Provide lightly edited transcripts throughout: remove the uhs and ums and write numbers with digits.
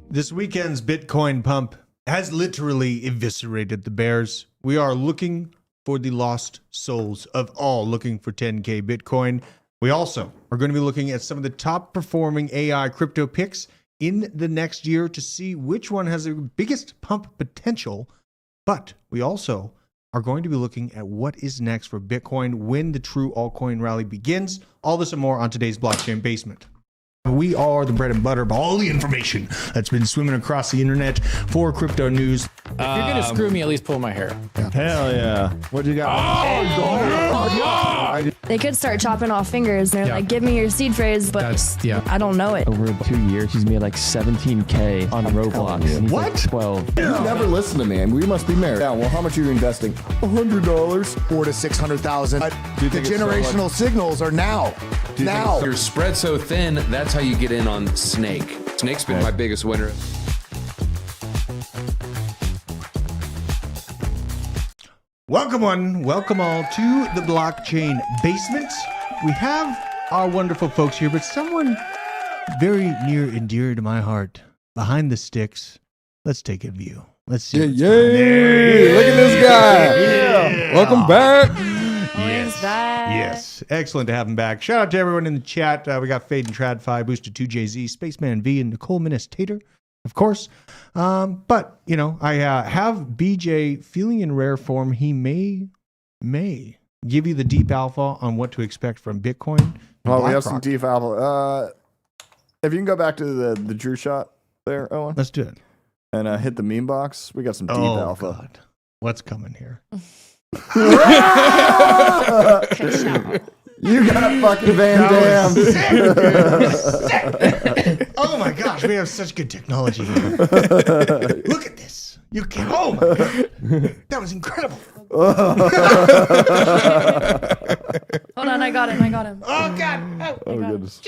This weekend's Bitcoin pump has literally eviscerated the bears. We are looking for the lost souls of all looking for 10K Bitcoin. We also are going to be looking at some of the top performing AI crypto picks in the next year to see which one has the biggest pump potential. But we also are going to be looking at what is next for Bitcoin when the true altcoin rally begins. All this and more on today's Blockchain Basement. We are the bread and butter of all the information that's been swimming across the internet for crypto news. If you're going to screw me, at least pull my hair. Hell yeah. What do you got? They could start chopping off fingers. They're like, give me your seed phrase, but I don't know it. Over 2 years, he's made like 17K on Roblox. What? Like 12. You never listen to me, and we must be married. Yeah, well, how much are you investing? $100. $400,000 to $600,000. The generational signals are now. Now. You're spread so thin, that's how you get in on Snake. Snake's been my biggest winner. Welcome one, welcome all to the Blockchain Basement. We have our wonderful folks here, but someone very near and dear to my heart, behind the sticks. Let's take a view. Let's see. Yay! Look at this guy. Yeah. Welcome back. Yes, excellent to have him back. Shout out to everyone in the chat. We got Fade and Tradfi, Boosted 2JZ, Spaceman V, and Nicole Ministator, of course. But, you know, I have BJ feeling in rare form. He may give you the deep alpha on what to expect from Bitcoin. Well, we have some deep alpha. If you can go back to the Drew shot there, Owen. Let's do it. And hit the meme box. We got some deep alpha. God. What's coming here? You got fucking Van Dam. Oh my gosh, we have such good technology here. Look at this. You can. Oh my God. That was incredible. Hold on, I got him. Oh God. Oh goodness.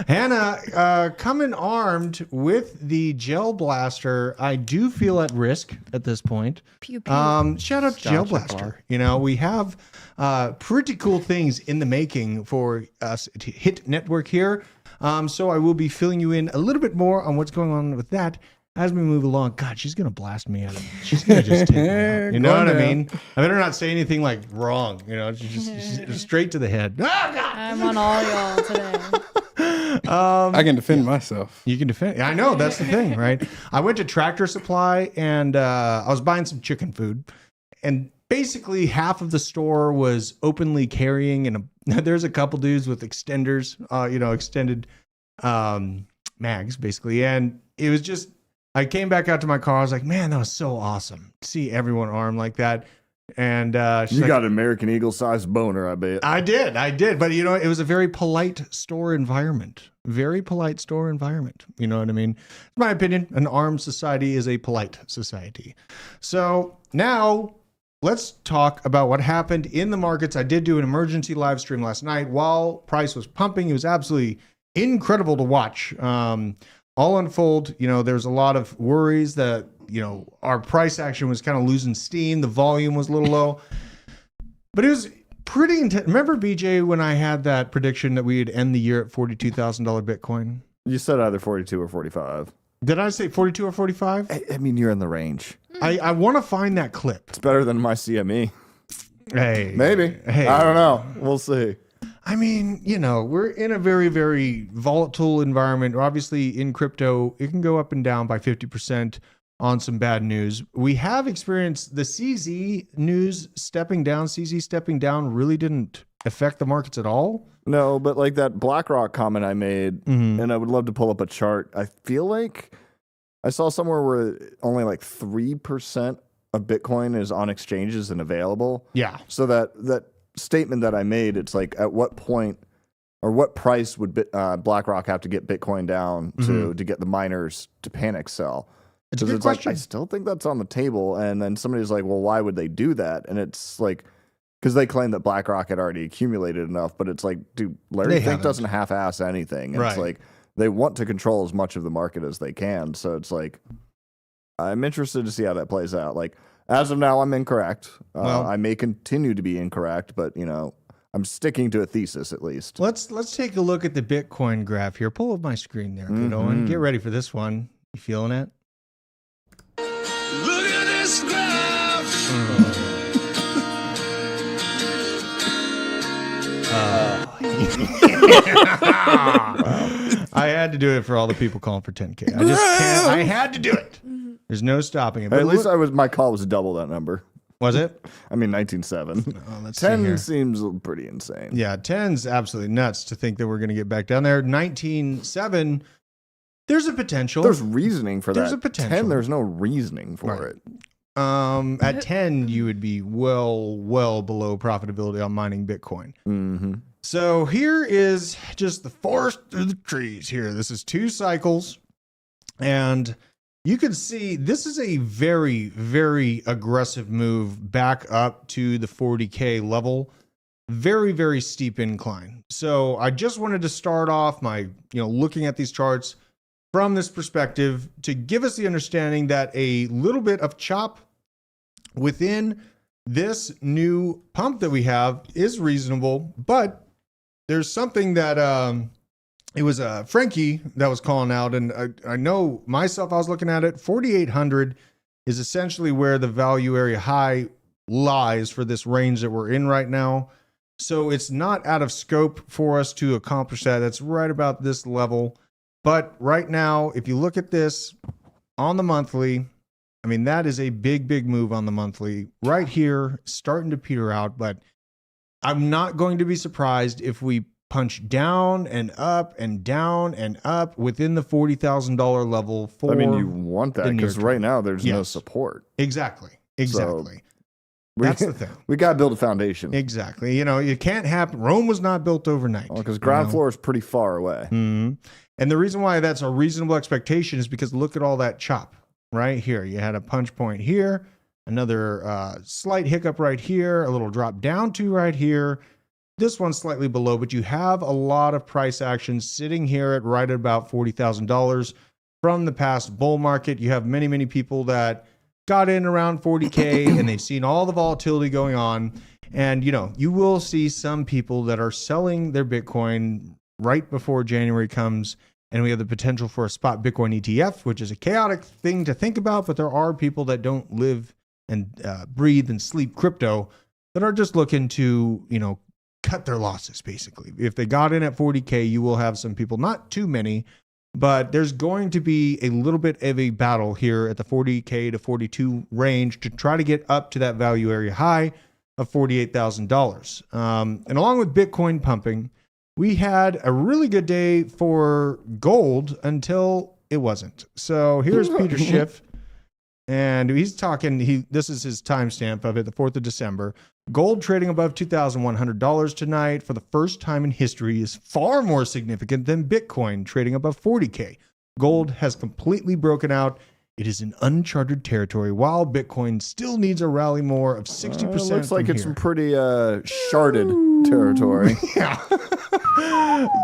Hannah, coming armed with the gel blaster. I do feel at risk at this point. Pew, pew. Shout out to Gel Blaster. You know, we have pretty cool things in the making for us to hit network here. So I will be filling you in a little bit more on what's going on with that as we move along. God, she's gonna blast me out. She's gonna just take me out. You know what I mean? I better not say anything like wrong. You know, she's just straight to the head. Oh, God. I'm on all y'all today. I can defend myself. You can defend. I know, that's the thing, right? I went to Tractor Supply and I was buying some chicken food, and basically half of the store was openly carrying, and there's a couple dudes with extenders, extended mags, basically. And it was just, I came back out to my car. I was like, man, that was so awesome to see everyone armed like that. And you got an American Eagle sized boner, I bet. I did. But, you know, it was a very polite store environment. Very polite store environment. You know what I mean? In my opinion, an armed society is a polite society. So now let's talk about what happened in the markets. I did do an emergency live stream last night while price was pumping. It was absolutely incredible to watch. All unfold. You know, there's a lot of worries that, you know, our price action was kind of losing steam. The volume was a little low, but it was pretty intense. Remember, BJ, when I had that prediction that we'd end the year at $42,000 Bitcoin? You said either 42 or 45. Did I say 42 or 45? I mean, you're in the range. I want to find that clip. It's better than my CME. Hey, maybe. Hey, I don't know. We'll see. I mean, you know, we're in a very, very volatile environment. Obviously, in crypto, it can go up and down by 50% on some bad news. We have experienced the CZ news stepping down. CZ stepping down really didn't affect the markets at all. No, but like that BlackRock comment I made, and I would love to pull up a chart. I feel like I saw somewhere where only like 3% of Bitcoin is on exchanges and available. Yeah. So that statement that I made, it's like at what point or what price would BlackRock have to get Bitcoin down to get the miners to panic sell? It's a good question. Like, I still think that's on the table. And then somebody's like, well, why would they do that? And it's like, because they claim that BlackRock had already accumulated enough, but it's like, dude, Larry Fink doesn't half-ass anything. And It's like, they want to control as much of the market as they can. So it's like, I'm interested to see how that plays out. Like, as of now, I'm incorrect. I may continue to be incorrect, but, you know, I'm sticking to a thesis at least. Let's take a look at the Bitcoin graph here. Pull up my screen there, kiddo, and get ready for this one. You feeling it? Look at this graph. I had to do it for all the people calling for 10K. I just can't. I had to do it. There's no stopping it. But at least my call was double that number. Was it? I mean, 19.7. Oh, 10 seems pretty insane. Yeah, 10's absolutely nuts to think that we're going to get back down there. 19.7, there's a potential. There's reasoning for that. There's a potential. 10, there's no reasoning for it. At 10, you would be well below profitability on mining Bitcoin. So here is just the forest through the trees here. This is 2 cycles. And you can see this is a very, very aggressive move back up to the 40K level. Very, very steep incline. So I just wanted to start off my, looking at these charts from this perspective to give us the understanding that a little bit of chop within this new pump that we have is reasonable, but there's something that it was Frankie that was calling out, and I know myself, I was looking at it. 4,800 is essentially where the value area high lies for this range that we're in right now. So it's not out of scope for us to accomplish that. That's right about this level. But right now, if you look at this on the monthly, I mean, that is a big move on the monthly right here, starting to peter out. But I'm not going to be surprised if we punch down and up and down and up within the $40,000 level. For you want that because right now there's no support. Exactly. So that's the thing. We got to build a foundation. Exactly. It can't happen. Rome was not built overnight. Because ground floor is pretty far away. And the reason why that's a reasonable expectation is because look at all that chop right here. You had a punch point here, another slight hiccup right here, a little drop down to right here. This one's slightly below, but you have a lot of price action sitting here at right at about $40,000 from the past bull market. You have many, many people that got in around 40K and they've seen all the volatility going on. And, you know, you will see some people that are selling their Bitcoin right before January comes. And we have the potential for a spot Bitcoin ETF, which is a chaotic thing to think about. But there are people that don't live and breathe and sleep crypto that are just looking to, you know, cut their losses, basically. If they got in at 40K, you will have some people, not too many, but there's going to be a little bit of a battle here at the 40K to 42 range to try to get up to that value area high of $48,000. And along with Bitcoin pumping, we had a really good day for gold until it wasn't. So here's Peter Schiff, and he's talking, this is his timestamp of it, the 4th of December. Gold trading above $2,100 tonight for the first time in history is far more significant than Bitcoin trading above 40K. Gold has completely broken out. It is in uncharted territory, while Bitcoin still needs a rally more of 60%. Looks like it's some pretty sharded territory. Yeah.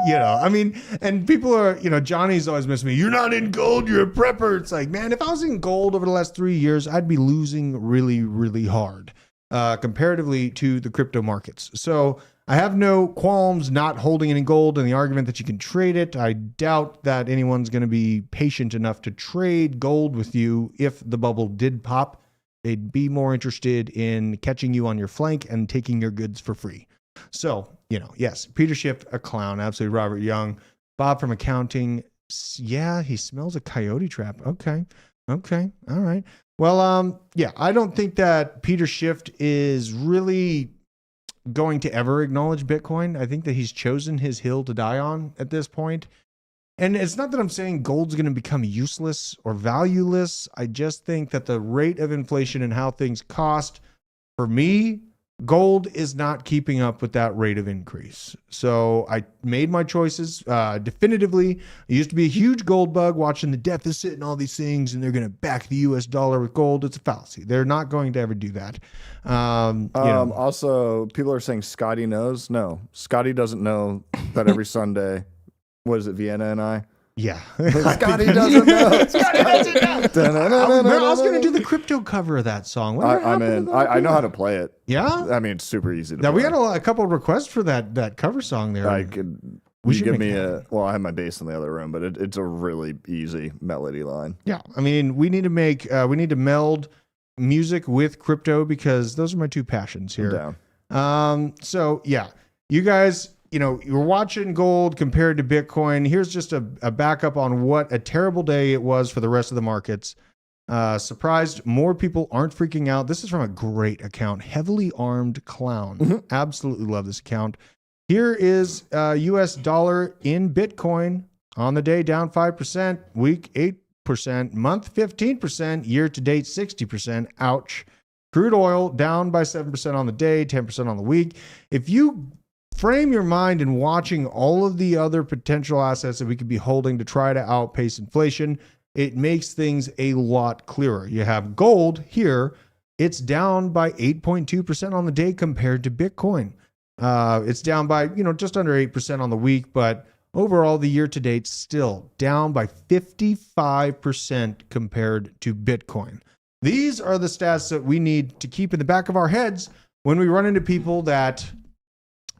You know, I mean, and people are, you know, Johnny's always missing me. You're not in gold, you're a prepper. It's like, man, if I was in gold over the last 3 years, I'd be losing really, really hard comparatively to the crypto markets. So I have no qualms not holding any gold, and the argument that you can trade it. I doubt that anyone's going to be patient enough to trade gold with you if the bubble did pop. They'd be more interested in catching you on your flank and taking your goods for free. So, you know, yes, Peter Schiff, a clown, absolutely. Robert Young, Bob from accounting. Yeah, he smells a coyote trap. Okay. All right. Well, yeah, I don't think that Peter Schiff is really going to ever acknowledge Bitcoin. I think that he's chosen his hill to die on at this point. And it's not that I'm saying gold's going to become useless or valueless. I just think that the rate of inflation and how things cost, for me, gold is not keeping up with that rate of increase. So I made my choices definitively. I used to be a huge gold bug, watching the deficit and all these things, and they're going to back the US dollar with gold. It's a fallacy. They're not going to ever do that. Also, people are saying Scotty knows. No, Scotty doesn't know that every Sunday, what is it, Vienna and I? Yeah. Scotty doesn't know. Scotty doesn't know. I was going to do the crypto cover of that song. I'm in. I know how to play it. Yeah? I mean, it's super easy to now, play. we got a couple of requests for that cover song there. I could. You give me well, I have my bass in the other room, but it's a really easy melody line. Yeah. I mean, we need to meld music with crypto because those are my two passions here. I'm down. So yeah, you guys, you know, you're watching gold compared to Bitcoin. Here's just a backup on what a terrible day it was for the rest of the markets. Surprised more people aren't freaking out. This is from a great account, Heavily Armed Clown. Mm-hmm. Absolutely love this account. Here is US dollar in Bitcoin on the day down 5%, week 8%, month 15%, year to date 60%. Ouch. Crude oil down by 7% on the day, 10% on the week. If you frame your mind in watching all of the other potential assets that we could be holding to try to outpace inflation, it makes things a lot clearer. You have gold here. It's down by 8.2% on the day compared to Bitcoin. It's down by, just under 8% on the week, but overall the year to date still down by 55% compared to Bitcoin. These are the stats that we need to keep in the back of our heads when we run into people that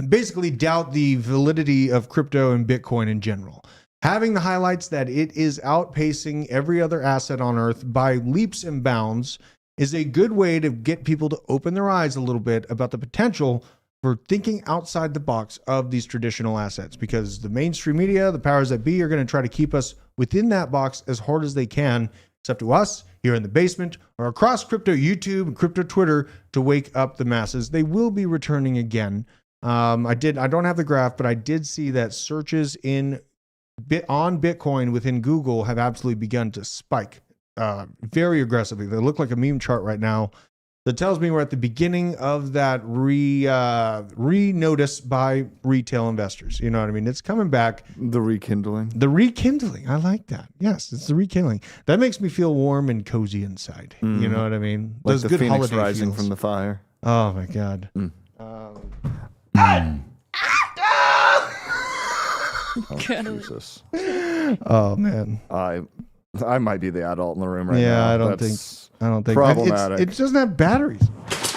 basically doubt the validity of crypto and Bitcoin in general. Having the highlights that it is outpacing every other asset on earth by leaps and bounds is a good way to get people to open their eyes a little bit about the potential for thinking outside the box of these traditional assets, because the mainstream media, the powers that be, are going to try to keep us within that box as hard as they can. It's up to us here in the basement or across crypto YouTube and crypto Twitter to wake up the masses. They will be returning again. I don't have the graph, but I did see that searches on Bitcoin within Google have absolutely begun to spike very aggressively. They look like a meme chart right now that tells me we're at the beginning of that re-notice by retail investors. You know what I mean? It's coming back. The rekindling. The rekindling. I like that. Yes, it's the rekindling. That makes me feel warm and cozy inside. You know what I mean? Like those the good phoenix holiday rising feels. from the fire. Oh my God. Oh, Jesus. Oh man. I might be the adult in the room right now. Yeah, I don't think problematic. it doesnthink it doesn't have batteries.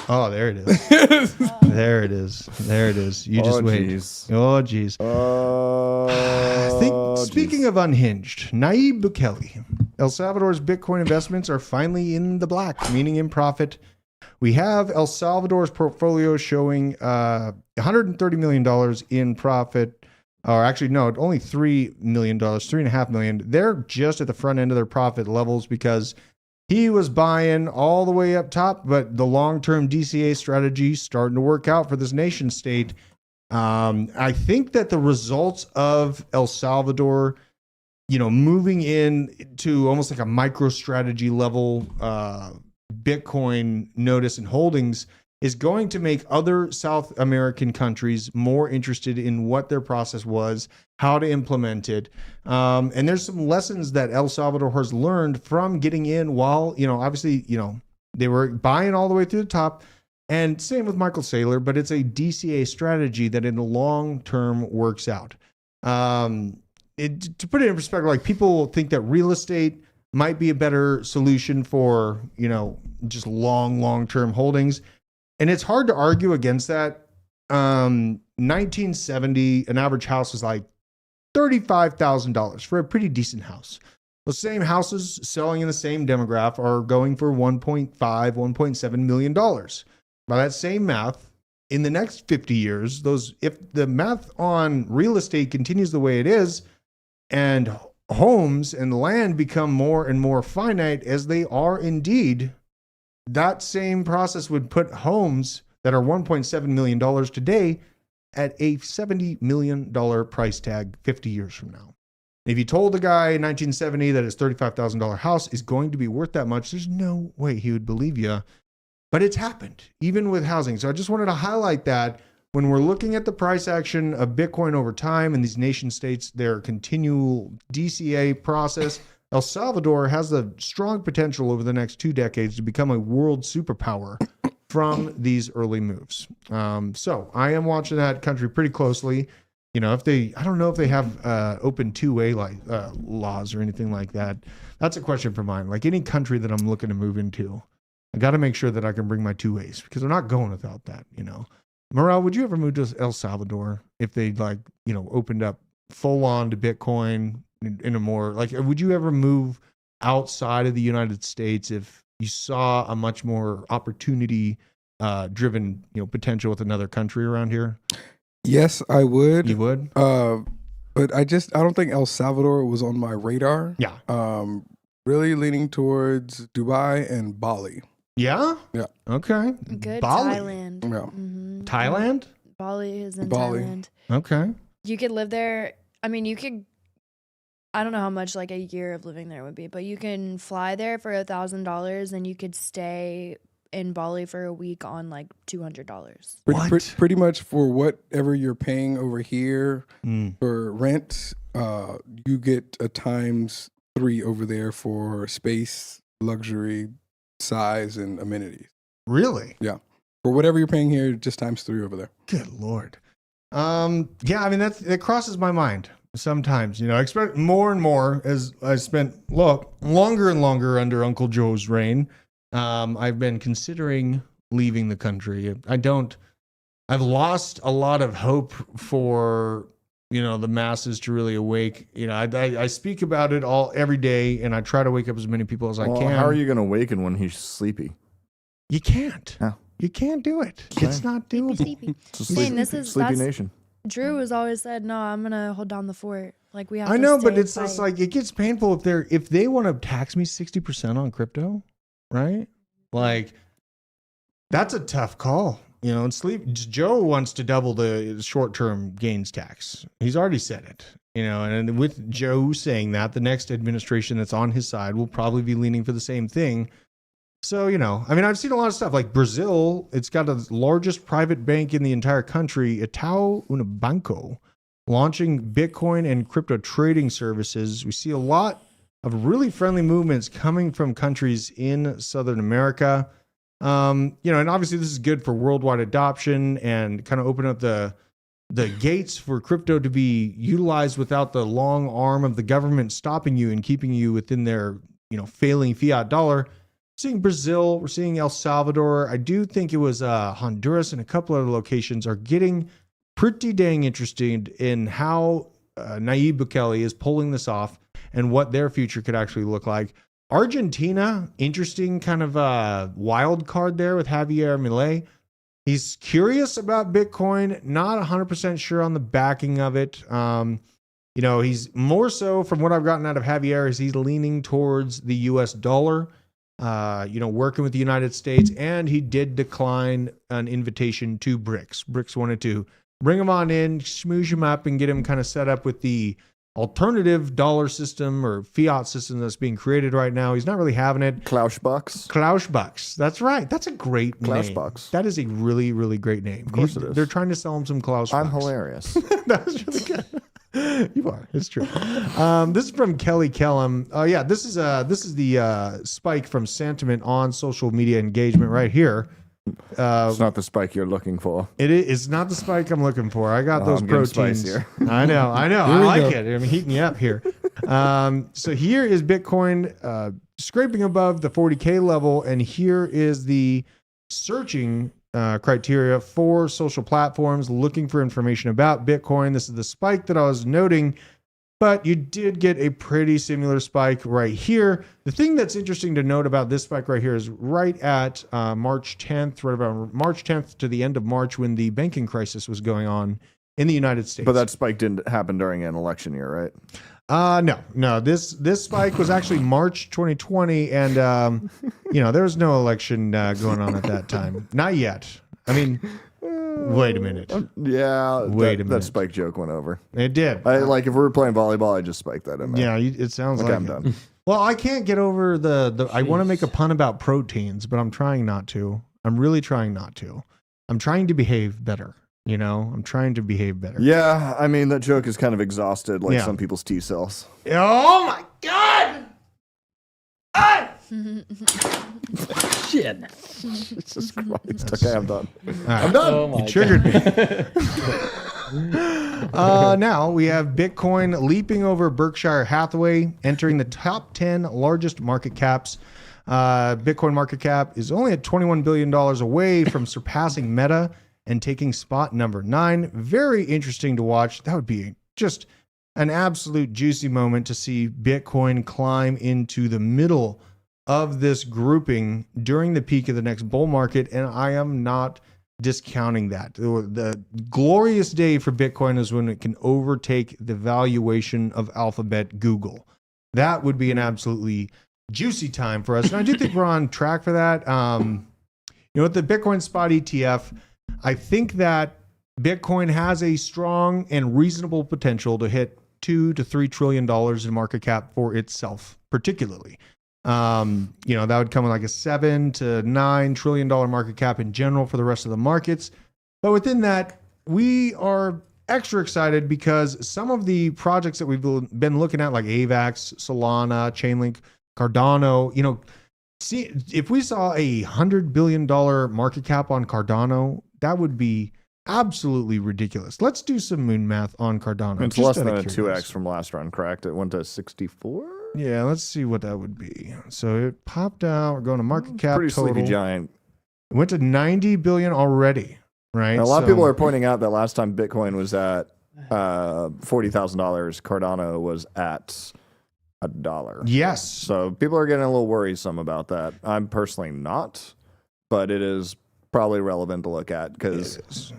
Oh, there it is. There it is. There it is. You just wait. Geez. Oh, geez. Speaking of unhinged, Nayib Bukele, El Salvador's Bitcoin investments are finally in the black, meaning in profit. We have El Salvador's portfolio showing $130 million in profit. Or actually, no, only $3 million, $3.5 million. They're just at the front end of their profit levels because he was buying all the way up top, but the long-term DCA strategy starting to work out for this nation state. I think that the results of El Salvador, moving in to almost like a MicroStrategy level Bitcoin notice and holdings is going to make other South American countries more interested in what their process was, how to implement it. And there's some lessons that El Salvador has learned from getting in while, obviously, they were buying all the way through the top. And same with Michael Saylor, but it's a DCA strategy that in the long term works out. To put it in perspective, like people think that real estate might be a better solution for, just long-term holdings. And it's hard to argue against that. 1970, an average house was like $35,000 for a pretty decent house. The same houses selling in the same demographic are going for $1.5, $1.7 million. By that same math, in the next 50 years, if the math on real estate continues the way it is, and homes and land become more and more finite as they are indeed, that same process would put homes that are $1.7 million today at a $70 million price tag 50 years from now. If you told a guy in 1970 that his $35,000 house is going to be worth that much, there's no way he would believe you. But it's happened, even with housing. So I just wanted to highlight that when we're looking at the price action of Bitcoin over time in these nation states, their continual DCA process, El Salvador has the strong potential over the next 2 decades to become a world superpower from these early moves. So I am watching that country pretty closely. I don't know if they have open two-way laws or anything like that. That's a question for mine. Like any country that I'm looking to move into, I got to make sure that I can bring my two ways because they're not going without that. Morel, would you ever move to El Salvador if they opened up full on to Bitcoin in a more would you ever move outside of the United States if you saw a much more opportunity driven, potential with another country around here? Yes, I would. You would? But I don't think El Salvador was on my radar. Yeah. Really leaning towards Dubai and Bali. Yeah? Yeah. Okay. Good. Bali. Thailand. Yeah. Mm-hmm. Thailand? Bali is in Bali. Thailand. Okay. You could live there. I mean, I don't know how much like a year of living there would be, but you can fly there for $1,000 and you could stay in Bali for a week on like $200. Pretty much for whatever you're paying over here for rent, you get a times 3 over there for space, luxury, size, and amenities. Really? Yeah. For whatever you're paying here, just times 3 over there. Good Lord. Yeah, I mean, that crosses my mind sometimes. I expect more and more as I spent longer and longer under Uncle Joe's reign. I've been considering leaving the country. I've lost a lot of hope for, the masses to really awake. I speak about it every day and I try to wake up as many people as I can. How are you going to awaken when he's sleepy? You can't. Yeah. You can't do it. It's not doable. Sleepy. It's a sleepy nation. Drew has always said, no, I'm going to hold down the fort. Like we have I to know, stay but it's and just fight. like, it gets painful if they want to tax me 60% on crypto, right? Like that's a tough call, and Joe wants to double the short-term gains tax. He's already said it, and with Joe saying that, the next administration that's on his side will probably be leaning for the same thing. So, I've seen a lot of stuff like Brazil. It's got the largest private bank in the entire country, Itaú Unibanco, launching Bitcoin and crypto trading services. We see a lot of really friendly movements coming from countries in Southern America. And obviously this is good for worldwide adoption and kind of open up the the gates for crypto to be utilized without the long arm of the government stopping you and keeping you within their, failing fiat dollar. We're seeing Brazil, we're seeing El Salvador. I do think it was Honduras and a couple other locations are getting pretty dang interested in how Nayib Bukele is pulling this off and what their future could actually look like. Argentina, interesting kind of wild card there with Javier Milei. He's curious about Bitcoin, not 100% sure on the backing of it. He's more so, from what I've gotten out of Javier, is he's leaning towards the US dollar, working with the United States, and he did decline an invitation to BRICS. BRICS wanted to bring him on in, smoosh him up, and get him kind of set up with the alternative dollar system or fiat system that's being created right now. He's not really having it. Klausbucks. That's right. That's a great name. Klausbucks. That is a really, really great name. Of course it is. They're trying to sell him some Klausbucks. I'm hilarious. That was really good. You are. It's true. This is from Kelly Kellum. Oh yeah, this is the spike from sentiment on social media engagement right here. It's not the spike you're looking for. It's not the spike I'm looking for. I got those proteins. Spicier. I know. I like it. I'm heating you up here. So here is Bitcoin scraping above the 40K level, and here is the searching criteria for social platforms looking for information about Bitcoin. This is the spike that I was noting, but you did get a pretty similar spike right here. The thing that's interesting to note about this spike right here is right at March 10th, right about March 10th to the end of March, when the banking crisis was going on in the United States. But that spike didn't happen during an election year, right? No. This spike was actually March 2020, and there was no election going on at that time. Not yet. I mean, wait a minute. Yeah. Wait a minute. That spike joke went over. It did. If we were playing volleyball, I just spiked that in there. Yeah, it sounds like I'm done. Well, I can't get over the I want to make a pun about proteins, but I'm trying not to. I'm really trying not to. I'm trying to behave better. I'm trying to behave better. Yeah, I mean, that joke is kind of exhausted, some people's T cells. Oh my God! Shit. Jesus Christ. Okay, I'm done. Right. I'm done. Oh you triggered me. Now we have Bitcoin leaping over Berkshire Hathaway, entering the top 10 largest market caps. Bitcoin market cap is only at $21 billion away from surpassing Meta and taking spot number 9. Very interesting to watch. That would be just an absolute juicy moment to see Bitcoin climb into the middle of this grouping during the peak of the next bull market. And I am not discounting that. The glorious day for Bitcoin is when it can overtake the valuation of Alphabet Google. That would be an absolutely juicy time for us. And I do think we're on track for that. With the Bitcoin spot ETF, I think that Bitcoin has a strong and reasonable potential to hit $2 to $3 trillion in market cap for itself, particularly. That would come with like a $7 to $9 trillion market cap in general for the rest of the markets. But within that, we are extra excited because some of the projects that we've been looking at, like AVAX, Solana, Chainlink, Cardano, see, if we saw a $100 billion market cap on Cardano, that would be absolutely ridiculous. Let's do some moon math on Cardano. It's less than a 2x from last run, correct? It went to 64? Yeah, let's see what that would be. So it popped out. We're going to market cap pretty total. sleepy giant. It went to 90 billion already, right? Now, a lot of people are pointing out that last time Bitcoin was at $40,000, Cardano was at $1. Yes. So people are getting a little worrisome about that. I'm personally not, but it is probably relevant to look at because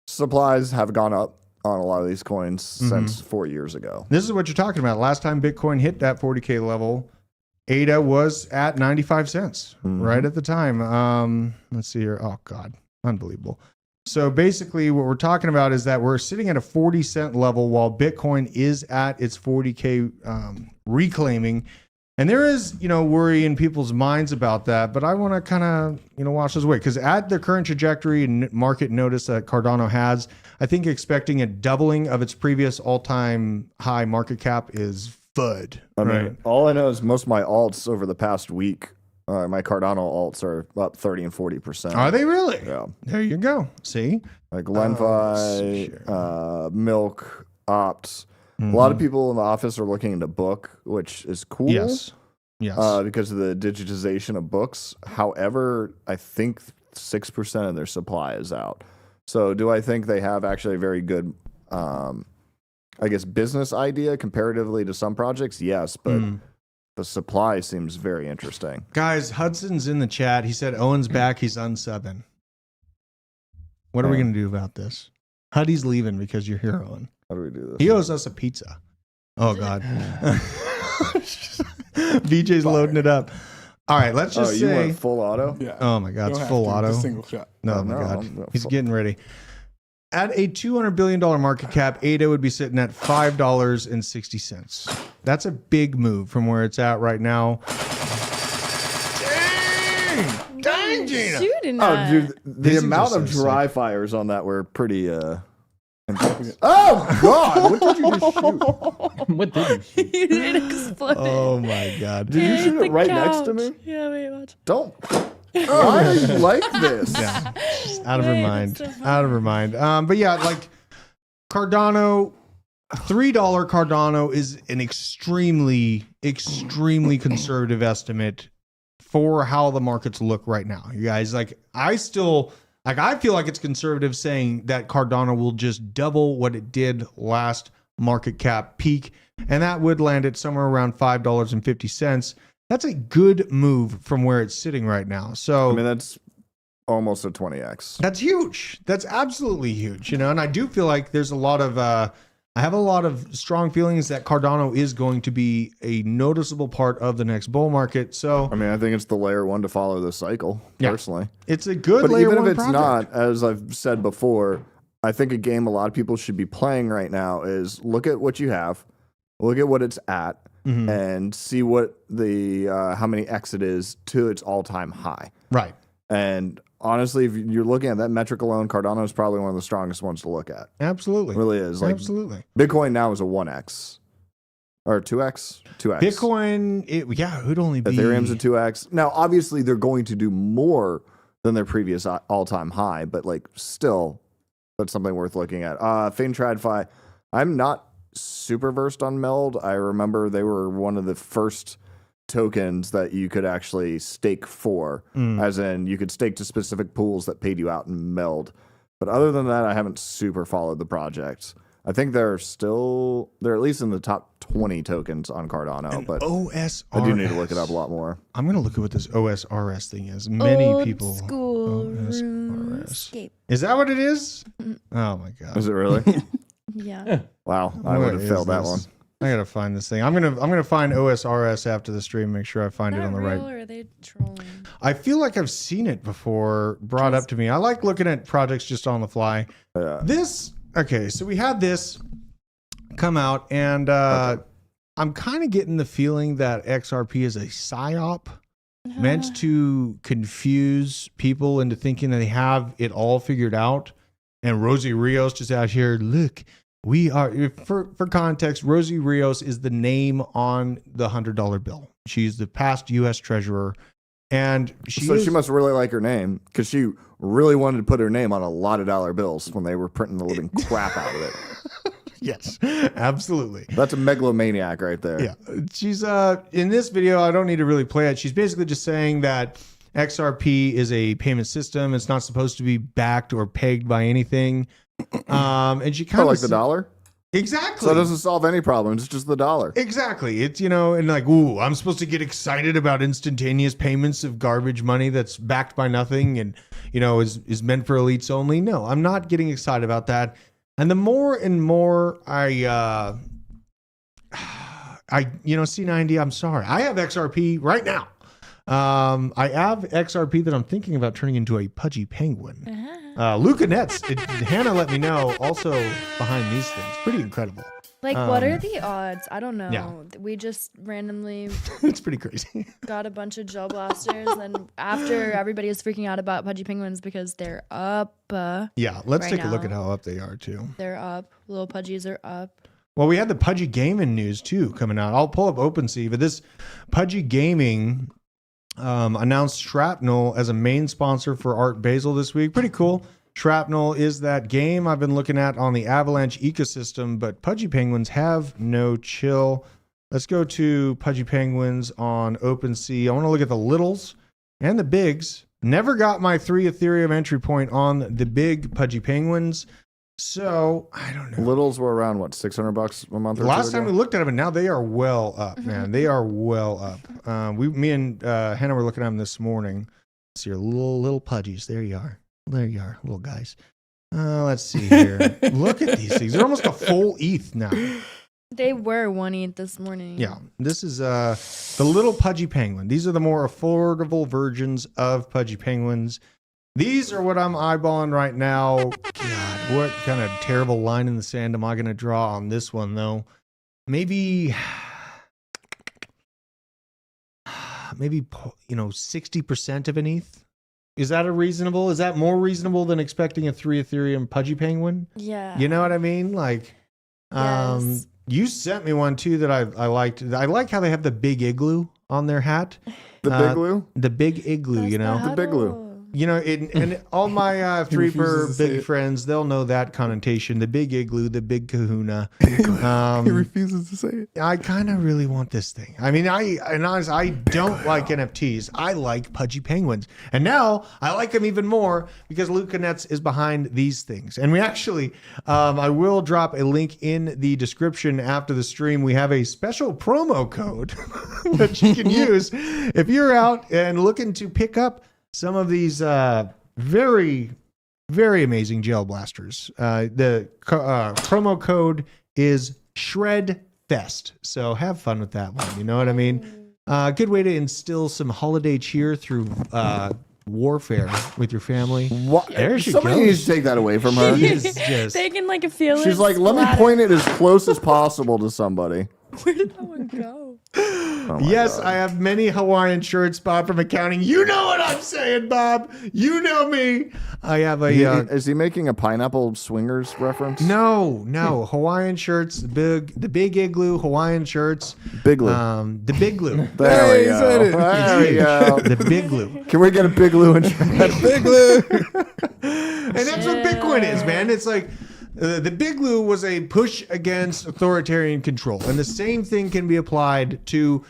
supplies have gone up on a lot of these coins since 4 years ago. This is what you're talking about. Last time Bitcoin hit that 40K level, ADA was at 95 cents right at the time. Let's see here. Oh, God. Unbelievable. So basically what we're talking about is that we're sitting at a 40-cent level while Bitcoin is at its 40K reclaiming. And there is, worry in people's minds about that, but I want to kind of, watch this way because at the current trajectory and market notice that Cardano has, I think expecting a doubling of its previous all-time high market cap is FUD. I mean, all I know is most of my alts over the past week My Cardano alts are up 30 and 40%. Are they really? Yeah. There you go. See? Like Lenfi, Milk, Opt. A lot of people in the office are looking into Book, which is cool. Yes. Yes. Because of the digitization of books. However, I think 6% of their supply is out. So do I think they have actually a very good, I guess, business idea comparatively to some projects? Yes, but the supply seems very interesting. Guys, Hudson's in the chat. He said Owen's back. He's unsubbing. What are we going to do about this? Huddy's leaving because you're here, Owen. How do we do this? He owes us a pizza. Oh, God. BJ's loading it up. All right, let's just you say. went full auto? Yeah. Oh, my God. It's full auto. Just single shot. No, my God. He's getting ready. At a $200 billion market cap, ADA would be sitting at $5.60. That's a big move from where it's at right now. Dang! Dang, Gina! Shooting Oh, dude, the These amount things are of so dry fires on that were pretty. Oh God! What did you just shoot? What did you shoot? It exploded. Oh, my God. Did you shoot it right next to me? Yeah, wait, watch. Don't. Why are you like this? Yeah. Just out of her Wait, mind. that's so Out of her mind. But yeah, like Cardano, $3 Cardano is an extremely conservative estimate for how the markets look right now. You guys, like, I feel like it's conservative saying that Cardano will just double what it did last market cap peak, and that would land it somewhere around $5.50. That's a good move from where it's sitting right now. So I mean, that's almost a 20x. that's huge. That's absolutely huge, you know. And I do feel like there's a lot of I have a lot of strong feelings that Cardano is going to be a noticeable part of the next bull market. So I mean, I think it's the layer one to follow this cycle, personally. it's a good But layer even if one it's project. not, as I've said before, I think a game a lot of people should be playing right now is look at what you have, look at what it's at, and see what the how many X it is to its all-time high. Right. And honestly, if you're looking at that metric alone, Cardano is probably one of the strongest ones to look at. Absolutely. It really is. Like Absolutely. Bitcoin now is a 1x or 2x. 2x. Bitcoin, it'd only be Ethereum's a 2x. Now, obviously, they're going to do more than their previous all-time high, but like still, that's something worth looking at. FinTradFi, I'm not super versed on Meld. I remember they were one of the first tokens that you could actually stake for, as in you could stake to specific pools that paid you out in Meld. But other than that, I haven't super followed the project. I think they're at least in the top 20 tokens on Cardano, but OSRS. I do need to look it up a lot more. I'm going to look at what this OSRS thing is. Many Old people. school OSRS. RuneScape. Is that what it is? Oh my God. Is it really? Yeah. Wow, I What would have is failed that this? one. I gotta find this thing. I'm gonna find OSRS after the stream. Make sure I find it on the right. Or are they trolling? I feel like I've seen it before brought up to me. I like looking at projects just on the fly. Yeah. So we had this come out, and I'm kind of getting the feeling that XRP is a psyop meant to confuse people into thinking that they have it all figured out. And Rosie Rios just out here, look, we are, for context, Rosie Rios is the name on the $100 bill. She's the past U.S. treasurer. And she must really like her name because she really wanted to put her name on a lot of dollar bills when they were printing the living crap out of it. Yes, absolutely. That's a megalomaniac right there. Yeah. She's in this video, I don't need to really play it. She's basically just saying that XRP is a payment system. It's not supposed to be backed or pegged by anything. And she kind of like the dollar. Exactly. So it doesn't solve any problems. It's just the dollar. Exactly. It's, and like, ooh, I'm supposed to get excited about instantaneous payments of garbage money that's backed by nothing and, is meant for elites only. No, I'm not getting excited about that. And the more and more I C90, I'm sorry. I have XRP right now. I have XRP that I'm thinking about turning into a Pudgy Penguin. Luca Nets, Hannah let me know, also behind these things. Pretty incredible. Like, what are the odds? I don't know. Yeah. We just randomly It's pretty crazy. got a bunch of gel blasters, and after everybody was freaking out about Pudgy Penguins because they're up. Yeah, let's right take a look now. at how up they are, too. They're up. Little Pudgies are up. Well, we had the Pudgy Gaming news, too, coming out. I'll pull up OpenSea, but this Pudgy Gaming announced Shrapnel as a main sponsor for Art Basel this week. Pretty cool. Shrapnel is that game I've been looking at on the Avalanche ecosystem, but Pudgy Penguins have no chill. Let's go to Pudgy Penguins on OpenSea. I want to look at the littles and the bigs. Never got my 3 Ethereum entry point on the big Pudgy Penguins. So I don't know. Littles were around what, $600 a month? Last time we looked at them, and now they are well up, man. They are well up. Me and Hannah were looking at them this morning. See your little pudgies. There you are. There you are, little guys. Let's see here. Look at these things. They're almost a full ETH now. They were 1 ETH this morning. Yeah, this is the little Pudgy Penguin. These are the more affordable versions of Pudgy Penguins. These are what I'm eyeballing right now. God, what kind of terrible line in the sand am I going to draw on this one, though? Maybe 60% of an ETH. Is that is that more reasonable than expecting a 3 Ethereum Pudgy Penguin? Yeah. You know what I mean? Like, yes. You sent me one too that I liked. I like how they have the big igloo on their hat. The big igloo? The big igloo, That's you know? The big igloo. You know, and all my He refuses Threeper to say big it. friends, they'll know that connotation. The big igloo, the big kahuna. He refuses to say it. I kind of really want this thing. I mean, I don't like NFTs. I like Pudgy Penguins. And now I like them even more because Luca Nets is behind these things. And we actually, I will drop a link in the description after the stream. We have a special promo code that you can use if you're out and looking to pick up some of these very, very amazing gel blasters. The promo code is ShredFest. So have fun with that one. You know what I mean? Good way to instill some holiday cheer through warfare with your family. What? There she Somebody goes. needs to take that away from her. She is just, They can like feel it. She's like, let me splatter. point it as close as possible to somebody. Where did that one go? Oh my yes, God. I have many Hawaiian shirts, Bob, from accounting. You know what I'm saying, Bob. You know me. I have a... Is he making a pineapple swingers reference? No, Hawaiian shirts, the big igloo Hawaiian shirts. Big glue. The big glue. There Hey, we he go. said it. There we go. The big glue. Can we get a big glue and Big Lou. And that's what Bitcoin is, man. It's like the big glue was a push against authoritarian control. And the same thing can be applied to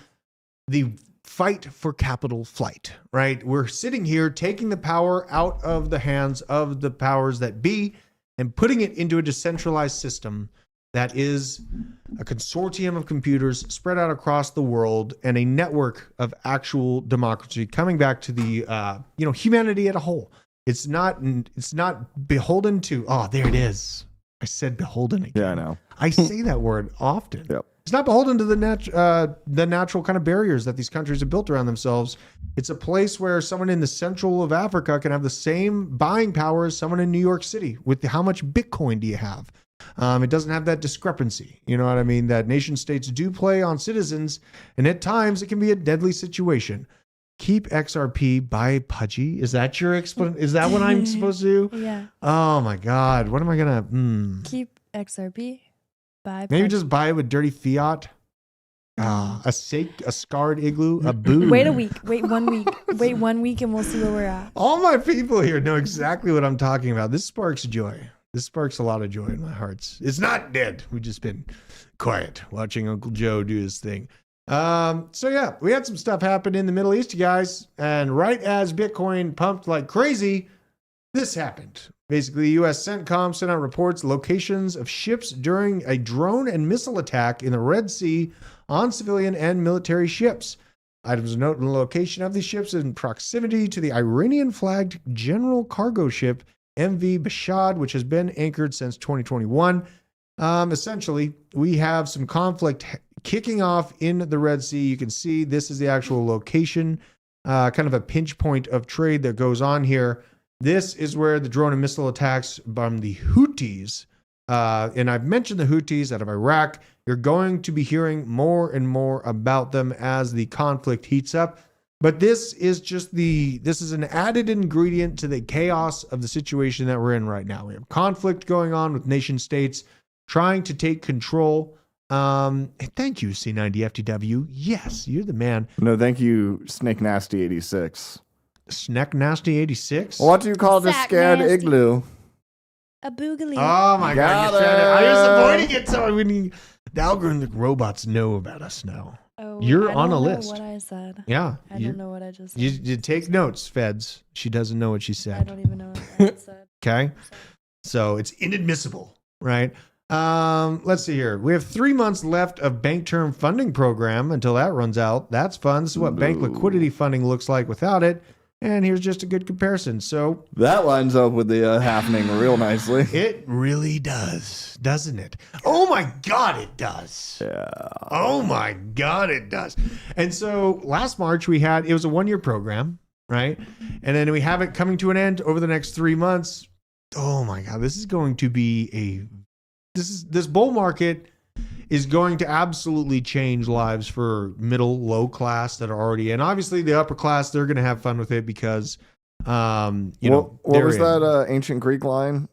the fight for capital flight, right? We're sitting here taking the power out of the hands of the powers that be and putting it into a decentralized system that is a consortium of computers spread out across the world and a network of actual democracy coming back to the humanity as a whole. It's not beholden to, oh, there it is. I said beholden again. Yeah, I know. I say that word often. Yep. It's not beholden to the natural kind of barriers that these countries have built around themselves. It's a place where someone in the central of Africa can have the same buying power as someone in New York City. With how much Bitcoin do you have? It doesn't have that discrepancy. You know what I mean? That nation states do play on citizens, and at times it can be a deadly situation. Keep XRP by Pudgy. Is that your explanation? Is that what I'm supposed to do? Yeah. Oh my God. What am I gonna? Keep XRP. Bye. Maybe just buy it with dirty fiat. A scarred igloo, a boo. Wait a week. Wait 1 week. Wait 1 week and we'll see where we're at. All my people here know exactly what I'm talking about. This sparks joy. This sparks a lot of joy in my hearts. It's not dead. We've just been quiet watching Uncle Joe do his thing. So yeah, we had some stuff happen in the Middle East, you guys. And right as Bitcoin pumped like crazy, this happened. Basically, U.S. CENTCOM sent out reports locations of ships during a drone and missile attack in the Red Sea on civilian and military ships. Items note the location of these ships in proximity to the Iranian-flagged general cargo ship MV Bashad, which has been anchored since 2021. Essentially, we have some conflict kicking off in the Red Sea. You can see this is the actual location, kind of a pinch point of trade that goes on here. This is where the drone and missile attacks from the Houthis, and I've mentioned the Houthis out of Iraq. You're going to be hearing more and more about them as the conflict heats up. But this is an added ingredient to the chaos of the situation that we're in right now. We have conflict going on with nation states trying to take control Thank you, C90FTW. Yes, you're the man. No, thank you, Snake Nasty 86. Snack Nasty 86. What do you call the Sack scared Nasty. igloo? A boogly. Oh my God! Got You said it. I was it. avoiding it, so the algorithmic robots know about us now. Oh, You're I on don't a know list. What I said. Yeah, I don't know what I just said. you take notes, Feds. She doesn't know what she I said. don't even know what I just said. Okay, so it's inadmissible, right? Let's see here. We have 3 months left of bank term funding program until that runs out. That's fun. This is what bank liquidity funding looks like without it. And here's just a good comparison. So That lines up with the happening real nicely. it really does, doesn't it? Oh my God, it does. Yeah. Oh my God, it does. And so last March it was a 1-year program, right? And then we have it coming to an end over the next 3 months. Oh my God, this is going to be this bull market is going to absolutely change lives for middle, low class that are already in. Obviously, the upper class, they're going to have fun with it because, what was that ancient Greek line?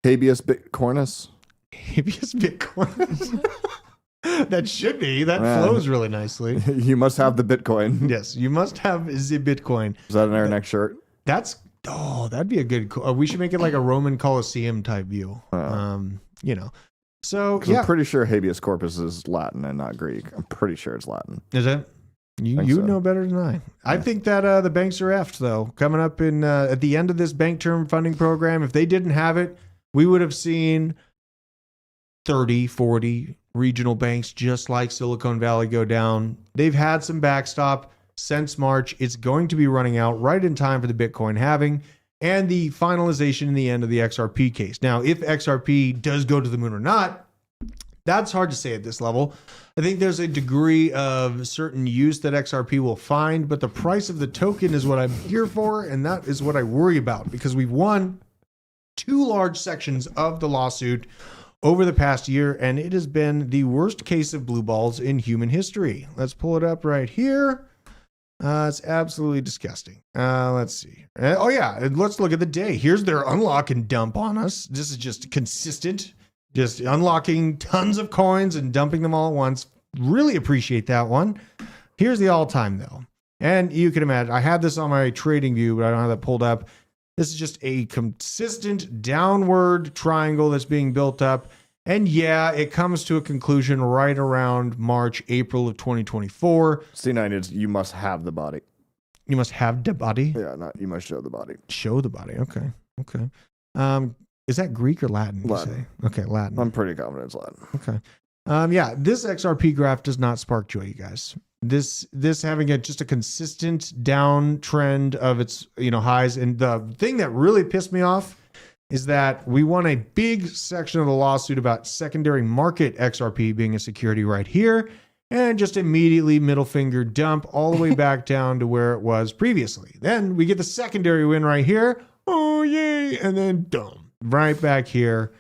Habeas Bitcoinus? Habeas Bitcoin. That should be. That Man. flows really nicely. You must have the Bitcoin. Yes, you must have the Bitcoin. Is that in our next shirt? That'd be a good. We should make it like a Roman Colosseum type view. So 'Cause yeah, I'm pretty sure habeas corpus is Latin and not Greek. I'm pretty sure it's Latin. is it? You Think so. know better than I. I think that the banks are effed though. Coming up in at the end of this bank term funding program, if they didn't have it, we would have seen 30, 40 regional banks just like Silicon Valley go down. They've had some backstop since March. It's going to be running out right in time for the Bitcoin halving and the finalization in the end of the XRP case. Now, if XRP does go to the moon or not, that's hard to say at this level. I think there's a degree of certain use that XRP will find, but the price of the token is what I'm here for, and that is what I worry about because we've won 2 large sections of the lawsuit over the past year, and it has been the worst case of blue balls in human history. Let's pull it up right here. It's absolutely disgusting. Let's see. Oh yeah, let's look at the day. Here's their unlock and dump on us. This is just consistent, just unlocking tons of coins and dumping them all at once. Really appreciate that one. Here's the all-time though. And you can imagine, I have this on my trading view, but I don't have that pulled up. This is just a consistent downward triangle that's being built up. And yeah, it comes to a conclusion right around March, April of 2024. C9 is you must have the body. You must have the body. Yeah, not you must show the body. Show the body. Okay. Is that Greek or Latin? you Latin. say? Okay, Latin. I'm pretty confident it's Latin. Okay. Yeah, this XRP graph does not spark joy, you guys. This having just a consistent downtrend of its highs, and the thing that really pissed me off is that we won a big section of the lawsuit about secondary market XRP being a security right here, and just immediately middle finger dump all the way back down to where it was previously. Then we get the secondary win right here. Oh, yay. And then dump right back here.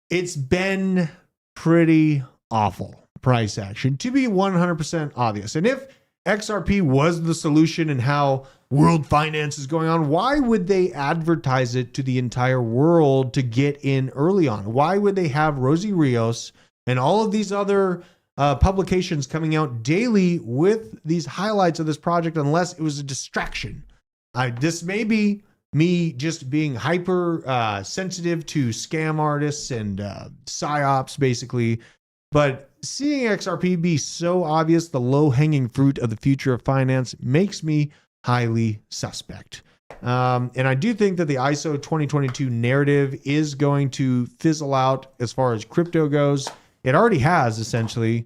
It's been pretty awful price action, to be 100% obvious. And if XRP was the solution and how world finance is going on, why would they advertise it to the entire world to get in early on? Why would they have Rosie Rios and all of these other publications coming out daily with these highlights of this project unless it was a distraction? This may be me just being hyper sensitive to scam artists and psyops, basically. But seeing XRP be so obvious, the low-hanging fruit of the future of finance, makes me highly suspect. And I do think that the ISO 2022 narrative is going to fizzle out as far as crypto goes. It already has, essentially.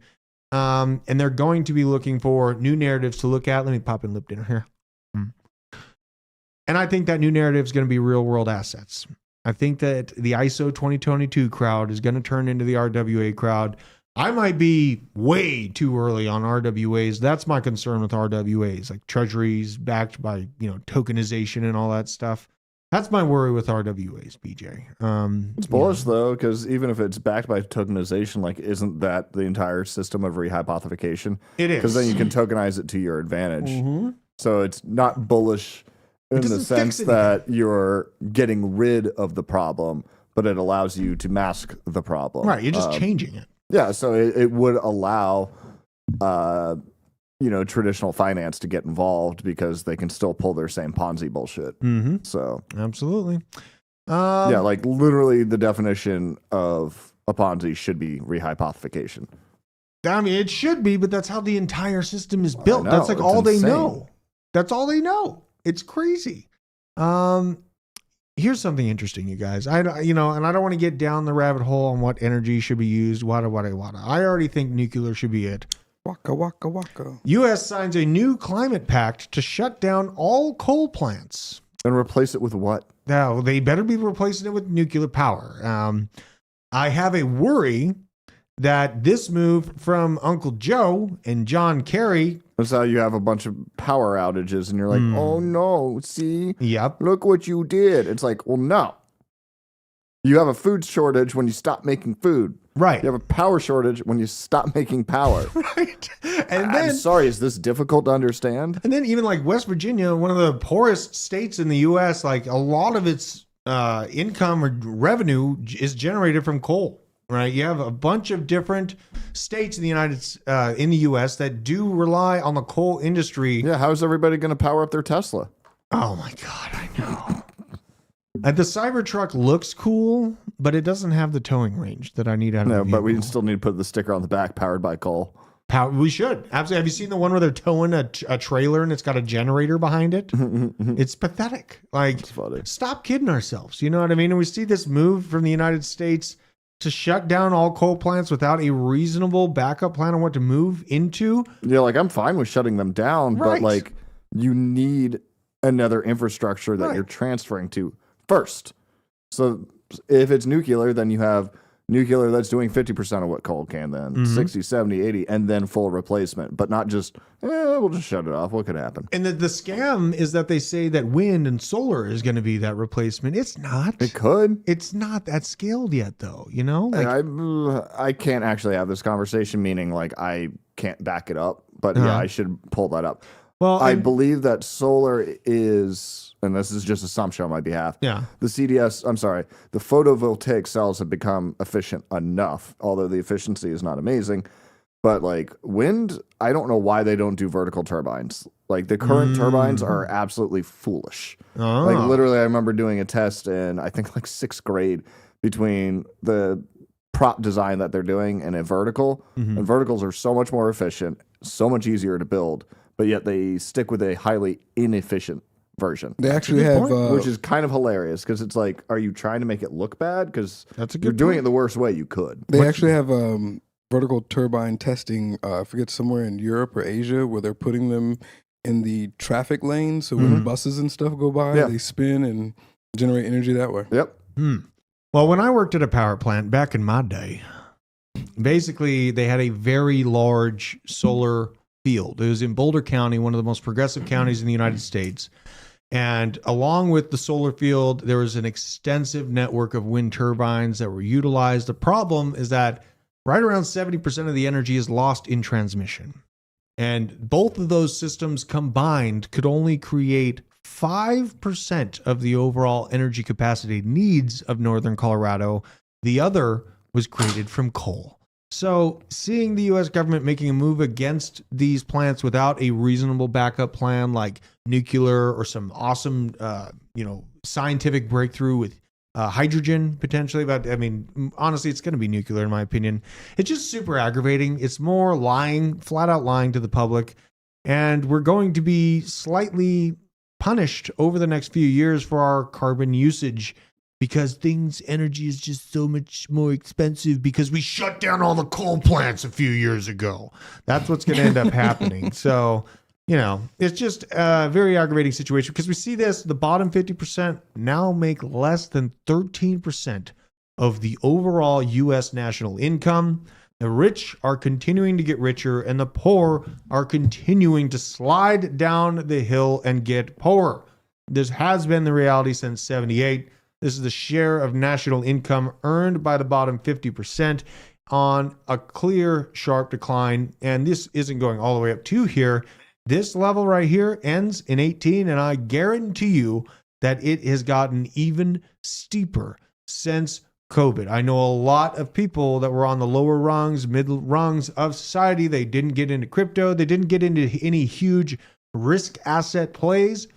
And they're going to be looking for new narratives to look at. Let me pop in lip dinner here. And I think that new narrative is going to be real-world assets. I think that the ISO 2022 crowd is going to turn into the RWA crowd. I might be way too early on RWAs. That's my concern with RWAs, like treasuries backed by, tokenization and all that stuff. That's my worry with RWAs, BJ. It's bullish though, because even if it's backed by tokenization, like isn't that the entire system of rehypothecation? It is. Because then you can tokenize it to your advantage. Mm-hmm. So it's not bullish in the sense that you're getting rid of the problem, but it allows you to mask the problem. Right, you're just changing it. Yeah, so it would allow, traditional finance to get involved because they can still pull their same Ponzi bullshit. Mm-hmm. So absolutely. Yeah, like literally the definition of a Ponzi should be rehypothecation. I mean, it should be, but that's how the entire system is built. Know, That's like all insane. they know. That's all they know. It's crazy. Here's something interesting, you guys. And I don't want to get down the rabbit hole on what energy should be used. Wada. I already think nuclear should be it. Waka waka waka. U.S. signs a new climate pact to shut down all coal plants. And replace it with what? Now, they better be replacing it with nuclear power. I have a worry that this move from Uncle Joe and John Kerry. That's how you have a bunch of power outages and you're like, oh no, see? Yep. Look what you did. It's like, well, no. You have a food shortage when you stop making food. Right. You have a power shortage when you stop making power. Right. And I'm sorry, is this difficult to understand? And then even like West Virginia, one of the poorest states in the U.S., like a lot of its income or revenue is generated from coal. Right, you have a bunch of different states in the in the U.S. that do rely on the coal industry. Yeah, how's everybody going to power up their Tesla? Oh my God, I know. The Cybertruck looks cool, but it doesn't have the towing range that I need out of No, the but we vehicle. still need to put the sticker on the back, powered by coal. We should absolutely. Have you seen the one where they're towing a trailer and it's got a generator behind it? It's pathetic. Like, funny. Stop kidding ourselves. You know what I mean? And we see this move from the United States to shut down all coal plants without a reasonable backup plan on what to move into. Yeah, like I'm fine with shutting them down, Right. but like you need another infrastructure that Right. you're transferring to first. So if it's nuclear, then you have nuclear that's doing 50% of what coal can then, 60, 70, 80, and then full replacement, but not just, we'll just shut it off. What could happen? And the scam is that they say that wind and solar is going to be that replacement. It's not. It could. It's not that scaled yet, though. You know, like, I can't actually have this conversation, meaning like I can't back it up, but yeah, I should pull that up. well, I believe that solar is, and this is just assumption on my behalf. yeah. The the photovoltaic cells have become efficient enough, although the efficiency is not amazing. But like wind, I don't know why they don't do vertical turbines. Like the current turbines are absolutely foolish. Oh. Like literally, I remember doing a test in, I think like 6th grade between the prop design that they're doing and a vertical. And verticals are so much more efficient, so much easier to build, but yet they stick with a highly inefficient version. They actually have, Which is kind of hilarious because it's like, are you trying to make it look bad? Because That's a good you're doing point. it the worst way you could. they actually have vertical turbine testing. I forget, somewhere in Europe or Asia, where they're putting them in the traffic lane. So when buses and stuff go by, Yeah. they spin and generate energy that way. Yep. Well, when I worked at a power plant back in my day, basically they had a very large solar field. It was in Boulder County, one of the most progressive counties in the United States. And along with the solar field, there was an extensive network of wind turbines that were utilized. The problem is that right around 70% of the energy is lost in transmission. And both of those systems combined could only create 5% of the overall energy capacity needs of northern Colorado. The other was created from coal. So seeing the U.S. government making a move against these plants without a reasonable backup plan like nuclear or some awesome, scientific breakthrough with hydrogen potentially, but I mean, honestly, it's going to be nuclear in my opinion. It's just super aggravating. It's more lying, flat out lying to the public. And we're going to be slightly punished over the next few years for our carbon usage because energy is just so much more expensive because we shut down all the coal plants a few years ago. That's what's going to end up happening. So, it's just a very aggravating situation because we see this, the bottom 50% now make less than 13% of the overall U.S. national income. The rich are continuing to get richer and the poor are continuing to slide down the hill and get poorer. This has been the reality since 78. This is the share of national income earned by the bottom 50% on a clear, sharp decline. And this isn't going all the way up to here. This level right here ends in 18, and I guarantee you that it has gotten even steeper since COVID. I know a lot of people that were on the lower rungs, middle rungs of society. They didn't get into crypto. They didn't get into any huge risk asset plays,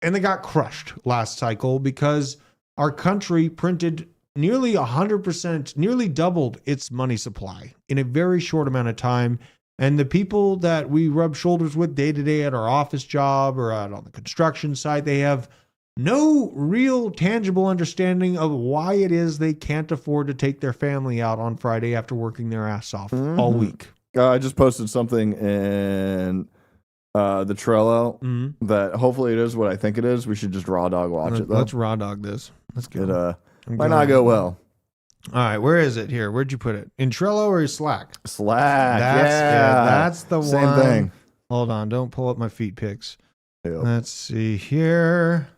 and they got crushed last cycle because our country printed nearly 100%, nearly doubled its money supply in a very short amount of time. And the people that we rub shoulders with day to day at our office job or out on the construction site, they have no real tangible understanding of why it is they can't afford to take their family out on Friday after working their ass off all week. I just posted something in the Trello that hopefully it is what I think it is. We should just raw dog watch it, though. Let's raw dog this. Let's go. It might not go well. All right, where is it here? Where'd you put it? In Trello or Slack? Slack. That's the one. Same thing. Hold on, don't pull up my feet pics. Yep. Let's see here.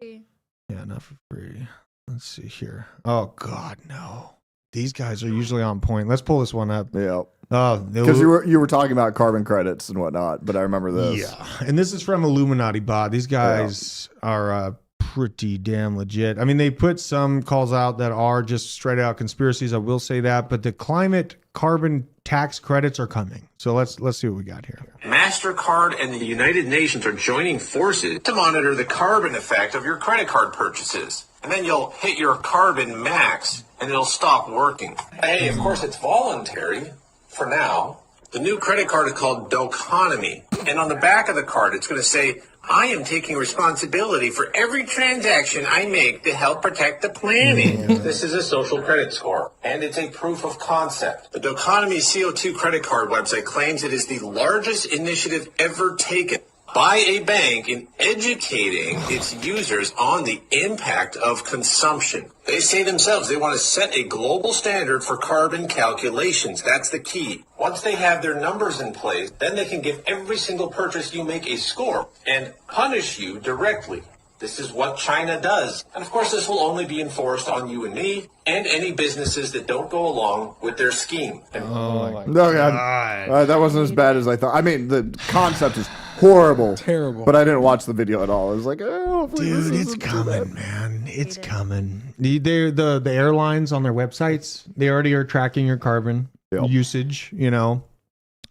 Yeah, not for free. Let's see here. Oh God, no. These guys are usually on point. Let's pull this one up. Yeah. Oh, because you were talking about carbon credits and whatnot, but I remember this. Yeah, and this is from Illuminati Bot. These guys are pretty damn legit. I mean, they put some calls out that are just straight out conspiracies. I will say that, but the climate carbon tax credits are coming. So let's see what we got here. MasterCard and the United Nations are joining forces to monitor the carbon effect of your credit card purchases. And then you'll hit your carbon max and it'll stop working. Hey, of course, it's voluntary for now. The new credit card is called Doconomy. And on the back of the card, it's going to say, I am taking responsibility for every transaction I make to help protect the planet. This is a social credit score, and it's a proof of concept. The Doconomy CO2 credit card website claims it is the largest initiative ever taken by a bank in educating its users on the impact of consumption. They say themselves they want to set a global standard for carbon calculations. That's the key. Once they have their numbers in place, then they can give every single purchase you make a score and punish you directly. This is what China does. And of course, this will only be enforced on you and me and any businesses that don't go along with their scheme. Oh my God. That wasn't as bad as I thought. I mean, the concept is horrible. Terrible. But I didn't watch the video at all. I was like, oh, dude, it's coming, man. It's coming. The airlines on their websites, they already are tracking your carbon usage, you know.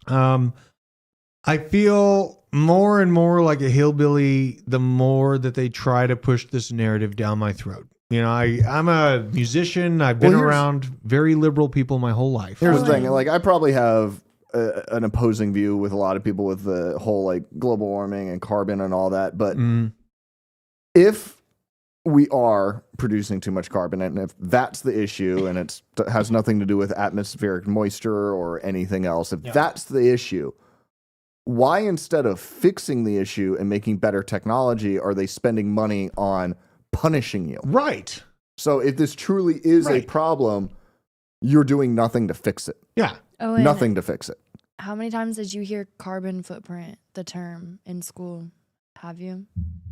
I feel more and more like a hillbilly the more that they try to push this narrative down my throat. You know, I'm a musician. I've been around very liberal people my whole life. Here's the thing. Like, I probably have an opposing view with a lot of people with the whole, like, global warming and carbon and all that. But if we are producing too much carbon, and if that's the issue, and it has nothing to do with atmospheric moisture or anything else, if that's the issue, why instead of fixing the issue and making better technology are they spending money on punishing you? Right. So if this truly is a problem, you're doing nothing to fix it. Yeah. Oh, nothing to fix it. How many times did you hear carbon footprint, the term, in school? Have you?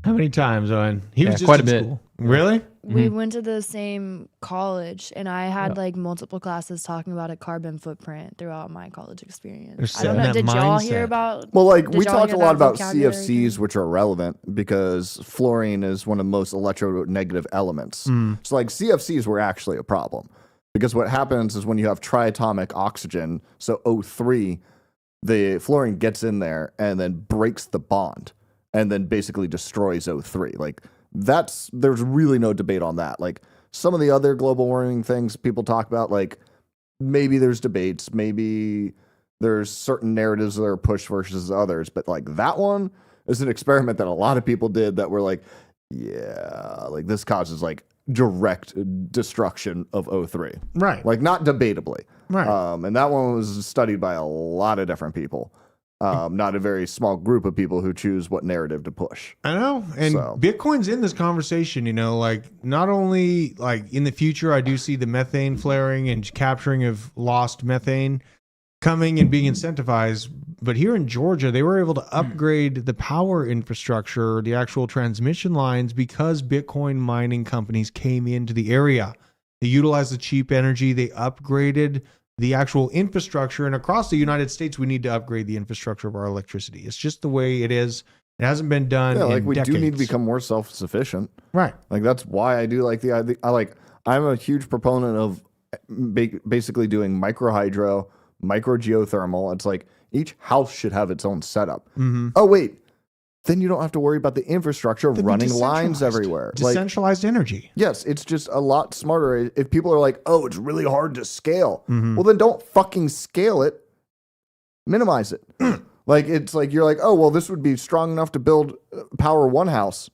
How many times, Owen? He was just quite a in bit. school. Really? We went to the same college, and I had like multiple classes talking about a carbon footprint throughout my college experience. I don't know. Did y'all hear about? Well, like, we y'all talked hear a lot that about vocabulary CFCs, term? which are relevant because fluorine is one of the most electronegative elements. So, like, CFCs were actually a problem because what happens is when you have triatomic oxygen, so O3, the fluorine gets in there and then breaks the bond and then basically destroys O3. Like, there's really no debate on that. Like, some of the other global warming things people talk about, like, maybe there's debates, maybe there's certain narratives that are pushed versus others, but like that one is an experiment that a lot of people did that were like, yeah, like this causes like direct destruction of O3. Right. Like, not debatably. Right. And that one was studied by a lot of different people. Not a very small group of people who choose what narrative to push. I know. And Bitcoin's in this conversation, you know, like not only like in the future, I do see the methane flaring and capturing of lost methane coming and being incentivized. But here in Georgia, they were able to upgrade the power infrastructure, the actual transmission lines, because Bitcoin mining companies came into the area. They utilized the cheap energy. They upgraded the actual infrastructure, and across the United States, we need to upgrade the infrastructure of our electricity. It's just the way it is. It hasn't been done. Yeah, like in we decades. do need to become more self-sufficient. Right. Like that's why I do like I'm a huge proponent of basically doing micro hydro, micro geothermal. It's like each house should have its own setup. Mm-hmm. Oh wait, then you don't have to worry about the infrastructure of That'd be running lines everywhere. Decentralized energy. Yes, it's just a lot smarter. If people are like, oh, it's really hard to scale. Mm-hmm. Well, then don't fucking scale it. Minimize it. Like, it's like, you're like, oh, well, this would be strong enough to build power one house.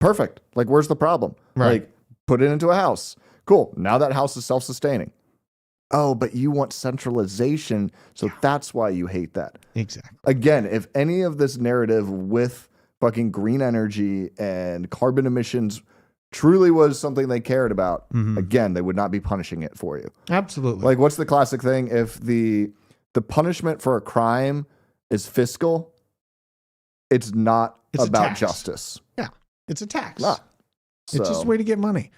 Perfect. Like, where's the problem? Right. Like, put it into a house. Cool. Now that house is self-sustaining. Oh, but you want centralization, so that's why you hate that. Exactly. Again, if any of this narrative with fucking green energy and carbon emissions truly was something they cared about, again, they would not be punishing it for you. Absolutely. Like, what's the classic thing? If the punishment for a crime is fiscal, it's not about justice. Yeah, it's a tax. Nah. It's just a way to get money.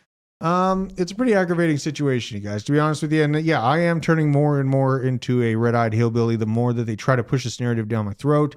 It's a pretty aggravating situation, you guys, to be honest with you. And yeah, I am turning more and more into a red-eyed hillbilly the more that they try to push this narrative down my throat.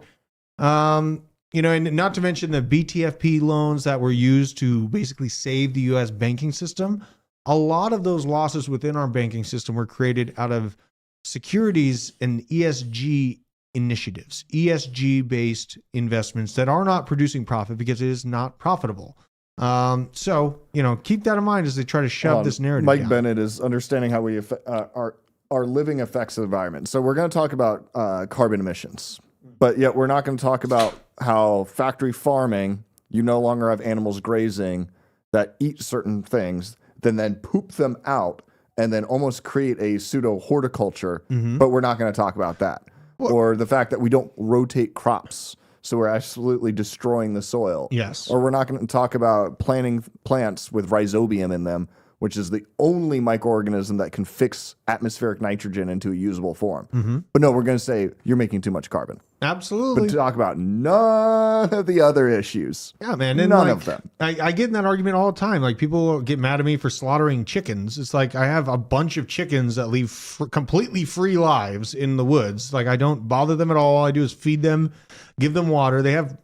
You know, and not to mention the BTFP loans that were used to basically save the U.S. banking system. A lot of those losses within our banking system were created out of securities and ESG initiatives, ESG-based investments that are not producing profit because it is not profitable. So, you know, keep that in mind as they try to shove this narrative Mike down. Bennett is understanding how we our living affects the environment. So we're going to talk about carbon emissions, but yet we're not going to talk about how factory farming, you no longer have animals grazing that eat certain things, then poop them out and then almost create a pseudo horticulture. But we're not going to talk about that. Or the fact that we don't rotate crops. So we're absolutely destroying the soil. Yes. Or we're not going to talk about planting plants with rhizobium in them, which is the only microorganism that can fix atmospheric nitrogen into a usable form. But no, we're going to say you're making too much carbon. Absolutely. But talk about none of the other issues. Yeah, man. And none like, of them. I get in that argument all the time. Like, people get mad at me for slaughtering chickens. It's like I have a bunch of chickens that leave completely free lives in the woods. Like, I don't bother them at all. All I do is feed them, give them water. They have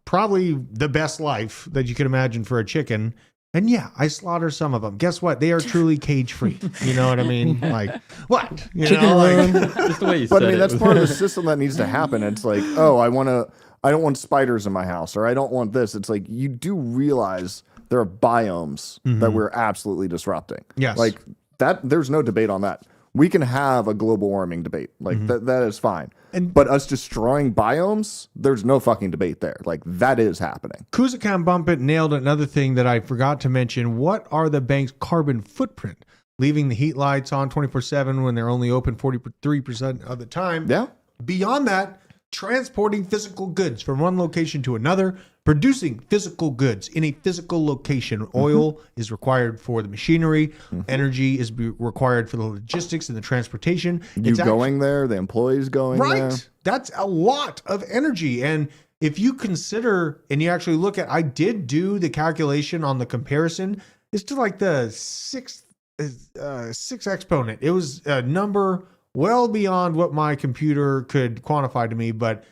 probably the best life that you can imagine for a chicken. And yeah, I slaughter some of them. Guess what? They are truly cage free. You know what I mean? Like, what? You know, like, Just the way you But said I mean, it. that's part of the system that needs to happen. It's like, oh, I don't want spiders in my house, or I don't want this. It's like, you do realize there are biomes that we're absolutely disrupting. Yes. Like that, there's no debate on that. We can have a global warming debate. Like that is fine. But us destroying biomes, there's no fucking debate there. Like, that is happening. Kuzikam Bumpit nailed another thing that I forgot to mention. What are the bank's carbon footprint? Leaving the heat lights on 24/7 when they're only open 43% of the time. Yeah. Beyond that, transporting physical goods from one location to another, producing physical goods in a physical location. Oil is required for the machinery. Energy is required for the logistics and the transportation. You going there, the employees going there. Right. That's a lot of energy. And if you consider and you actually look at, I did do the calculation on the comparison. It's to like the sixth exponent. It was a number well beyond what my computer could quantify to me, but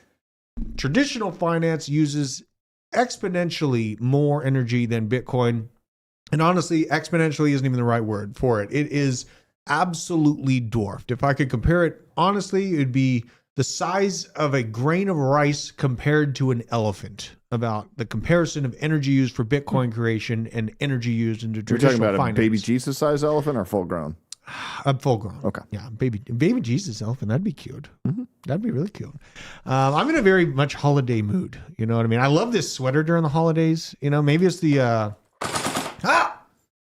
traditional finance uses exponentially more energy than Bitcoin. And honestly, exponentially isn't even the right word for it. It is absolutely dwarfed. If I could compare it, honestly, it would be the size of a grain of rice compared to an elephant, about the comparison of energy used for Bitcoin creation and energy used in You're traditional talking about finance. a baby Jesus sized elephant or full grown? I'm full grown. Okay. Yeah, baby Jesus elephant. That'd be cute. That'd be really cute. I'm in a very much holiday mood. You know what I mean? I love this sweater during the holidays. You know, maybe it's the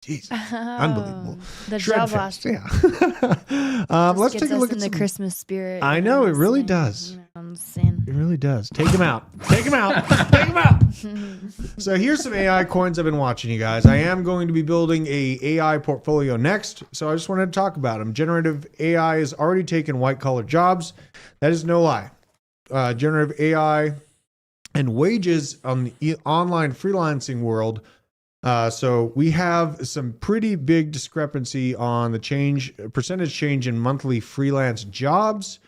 jeez, unbelievable. The Shred gel Fest, blaster. Yeah. Let's take a look in at the some Christmas spirit. I you know, what it I'm really saying? does. You know what I'm saying? It really does. Take them out. Take them out. Take them out. So here's some AI coins I've been watching, you guys. I am going to be building a AI portfolio next, so I just wanted to talk about them. Generative AI has already taken white-collar jobs. That is no lie. Generative AI and wages on the online freelancing world. So we have some pretty big discrepancy on the percentage change in monthly freelance jobs.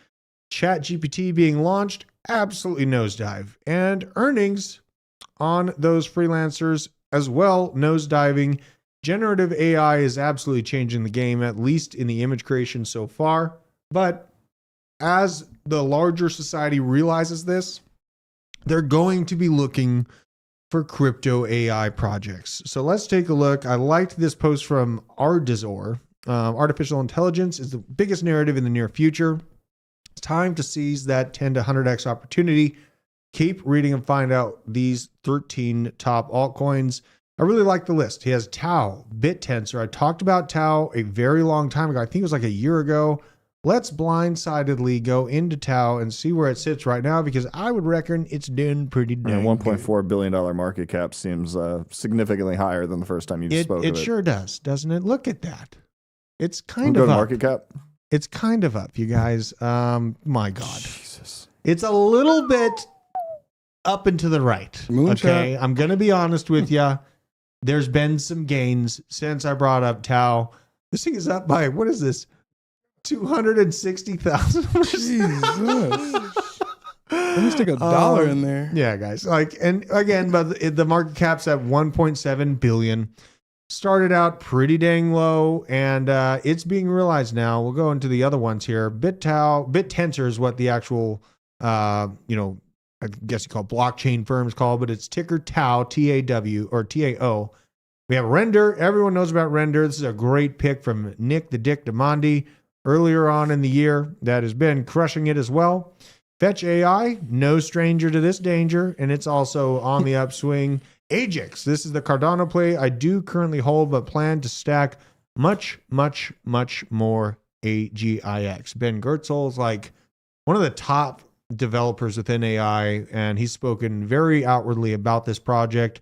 ChatGPT being launched, absolutely nosedive. And earnings on those freelancers as well, nosediving. Generative AI is absolutely changing the game, at least in the image creation so far. But as the larger society realizes this, they're going to be looking for crypto AI projects. So let's take a look. I liked this post from Ardizor. Artificial intelligence is the biggest narrative in the near future. It's time to seize that 10 to 100x opportunity. Keep reading and find out these 13 top altcoins. I really like the list. He has Tau, BitTensor. I talked about Tau a very long time ago. I think it was like a year ago. Let's blindsidedly go into Tau and see where it sits right now, because I would reckon it's doing pretty dang good. $1.4 billion market cap seems significantly higher than the first time you spoke of it. It sure does, doesn't it? Look at that. It's kind of up. Market cap? It's kind of up, you guys. My God. Jesus. It's a little bit up and to the right. Moonshot. Okay, I'm going to be honest with you. There's been some gains since I brought up Tau. This thing is up by, what is this? 260,000. Jesus. Let me stick $1 in there. Yeah, guys. And again, but the market cap's at 1.7 billion. Started out pretty dang low, and it's being realized now. We'll go into the other ones here. BitTensor is what the actual, I guess you call blockchain firms call, but it's ticker Tau, T-A-W or T-A-O. We have Render. Everyone knows about Render. This is a great pick from Nick the Dick DeMondi earlier on in the year that has been crushing it as well. Fetch AI, no stranger to this danger, and it's also on the upswing. Ajax, this is the Cardano play I do currently hold, but plan to stack much, much, much more AGIX. Ben Gertzel is like one of the top developers within AI, and he's spoken very outwardly about this project.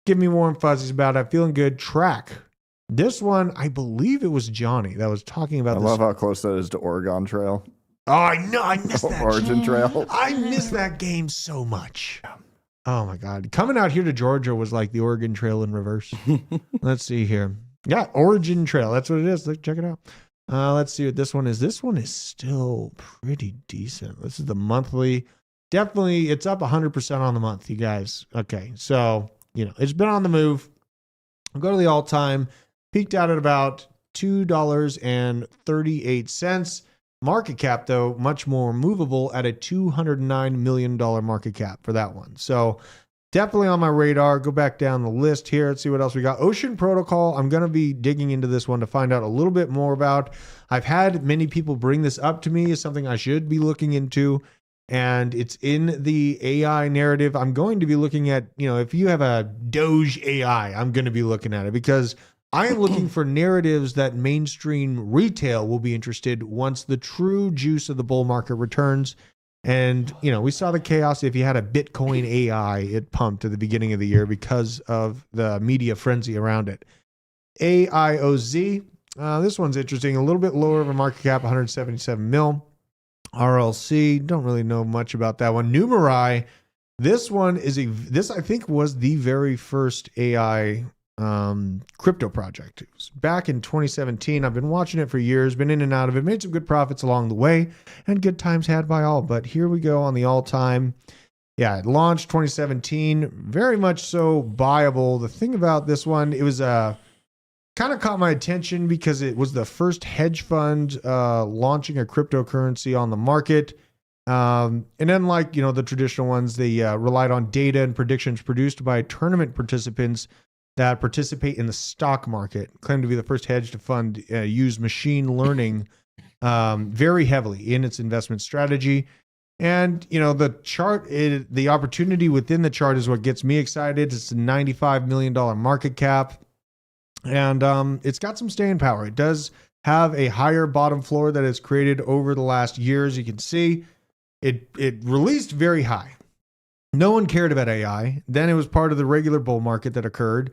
Give me warm fuzzies about it. Feeling good. Track. This one, I believe it was Johnny that was talking about this. I love how close that is to Oregon Trail. Oh, I know. I missed that. Origin Trail. I miss that game so much. Oh my God. Coming out here to Georgia was like the Oregon Trail in reverse. Let's see here. Yeah, Origin Trail. That's what it is. Look, check it out. Let's see what this one is. This one is still pretty decent. This is the monthly. Definitely, it's up 100% on the month, you guys. Okay, so, it's been on the move. I'll go to the all-time. Peaked out at about $2.38. Market cap, though, much more movable at a $209 million market cap for that one. So definitely on my radar. Go back down the list here. Let's see what else we got. Ocean Protocol. I'm going to be digging into this one to find out a little bit more about. I've had many people bring this up to me as something I should be looking into, and it's in the AI narrative. I'm going to be looking at, if you have a Doge AI, I'm going to be looking at it because I am looking for narratives that mainstream retail will be interested once the true juice of the bull market returns. And, we saw the chaos. If you had a Bitcoin AI, it pumped at the beginning of the year because of the media frenzy around it. AIOZ. This one's interesting. A little bit lower of a market cap, 177 mil. RLC. Don't really know much about that one. Numerai. This one is this I think was the very first AI crypto project. It was back in 2017. I've been watching it for years, been in and out of it, made some good profits along the way, and good times had by all. But here we go on the all-time. Yeah, it launched 2017, very much so buyable. The thing about this one, it was kind of caught my attention because it was the first hedge fund launching a cryptocurrency on the market. And unlike, the traditional ones, they relied on data and predictions produced by tournament participants that participate in the stock market. Claimed to be the first hedge to fund use machine learning very heavily in its investment strategy. And, the chart, the opportunity within the chart is what gets me excited. It's a $95 million market cap. And it's got some staying power. It does have a higher bottom floor that it's created over the last year. As you can see, it released very high. No one cared about AI. Then it was part of the regular bull market that occurred,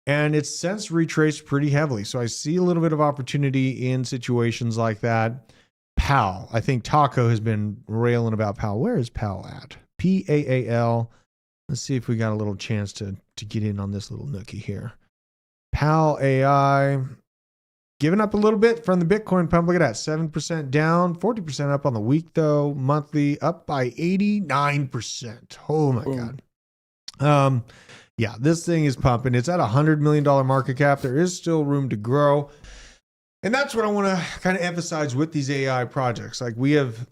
and it's since retraced pretty heavily. So I see a little bit of opportunity in situations like that. PAL. I think Taco has been railing about PAL. Where is PAL at? PAAL. Let's see if we got a little chance to get in on this little nookie here. PAL AI. giving up a little bit from the Bitcoin pump. Look at that, 7% down, 40% up on the week though. Monthly up by 89%. Oh my God. Yeah, this thing is pumping. It's at $100 million market cap. There is still room to grow. And that's what I want to kind of emphasize with these AI projects. Like we have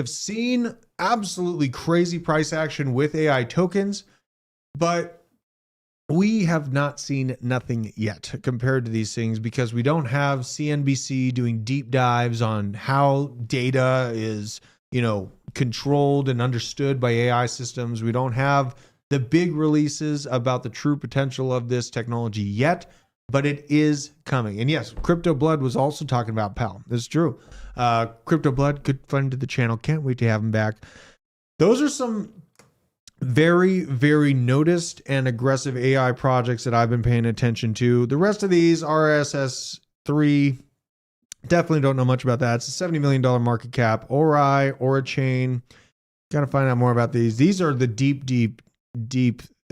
seen absolutely crazy price action with AI tokens, but we have not seen nothing yet compared to these things because we don't have CNBC doing deep dives on how data is, controlled and understood by AI systems. We don't have the big releases about the true potential of this technology yet, but it is coming. And yes, Crypto Blood was also talking about PAL. It's true. Crypto Blood, good friend to the channel. Can't wait to have him back. Those are some very, very noticed and aggressive AI projects that I've been paying attention to. The rest of these, RSS3, definitely don't know much about that. It's a $70 million market cap. Ori, Aura Chain. Got to find out more about these. These are the deep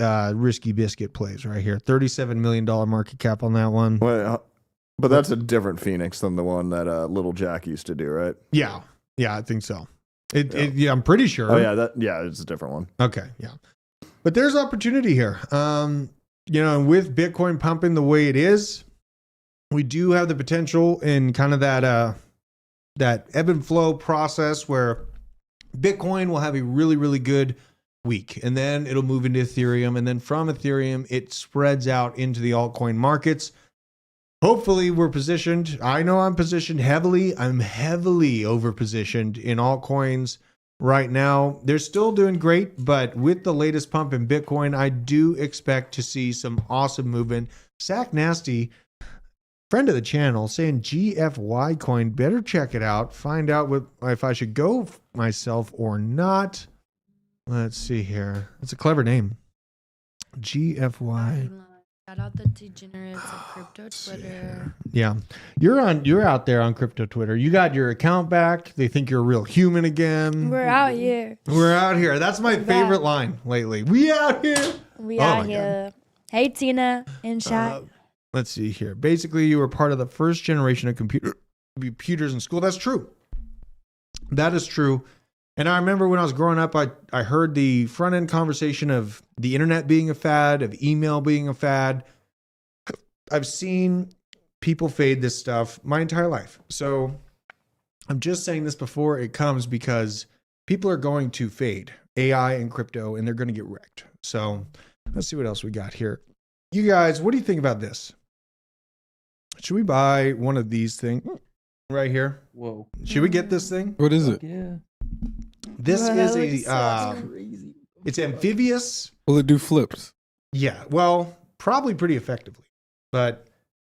risky biscuit plays right here. $37 million market cap on that one. Wait, but that's a different Phoenix than the one that Little Jack used to do, right? Yeah, I think so. I'm pretty sure. Oh yeah, it's a different one. Okay, yeah, but there's opportunity here. With Bitcoin pumping the way it is, we do have the potential in kind of that ebb and flow process where Bitcoin will have a really, really good week, and then it'll move into Ethereum, and then from Ethereum it spreads out into the altcoin markets. Hopefully we're positioned. I know I'm positioned heavily. I'm heavily over positioned in altcoins right now. They're still doing great, but with the latest pump in Bitcoin, I do expect to see some awesome movement. Sack Nasty, friend of the channel, saying GFY coin, better check it out. Find out if I should go myself or not. Let's see here. It's a clever name. GFY. Shout out the degenerates of crypto Twitter. Yeah. You're out there on crypto Twitter. You got your account back. They think you're a real human again. We're out here. We're out here. That's my favorite line lately. We out here. We out here. God. Hey Tina and Shaq. Let's see here. Basically, you were part of the first generation of computers in school. That's true. That is true. And I remember when I was growing up, I heard the front end conversation of the internet being a fad, of email being a fad. I've seen people fade this stuff my entire life. So I'm just saying this before it comes because people are going to fade AI and crypto and they're going to get wrecked. So let's see what else we got here. You guys, what do you think about this? Should we buy one of these things right here? Whoa. Should we get this thing? What is it? Yeah. This is crazy. It's amphibious. Will it do flips? Yeah, well, probably pretty effectively. But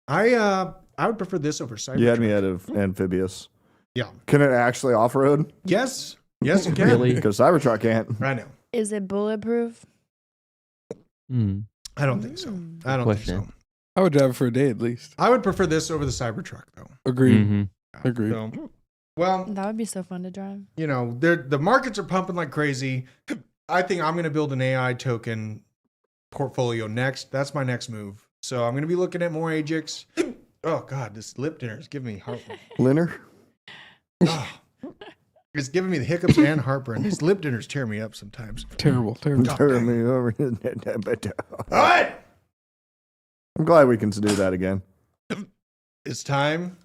I would prefer this over Cybertruck. You had me at amphibious. Yeah. Can it actually off-road? Yes, it can. Really? Because Cybertruck can't. I know. Is it bulletproof? I don't think so. I don't think so. I would drive it for a day at least. I would prefer this over the Cybertruck, though. Agreed. Mm-hmm. Agreed. So, well, That would be so fun to drive. The markets are pumping like crazy. I think I'm going to build an AI token portfolio next. That's my next move. So I'm going to be looking at more AGIX. Oh, God, this lip dinner is giving me heartburn. Linner? Oh, it's giving me the hiccups and heartburn. These lip dinners tear me up sometimes. Terrible. Turn me over. All right. I'm glad we can do that again. It's time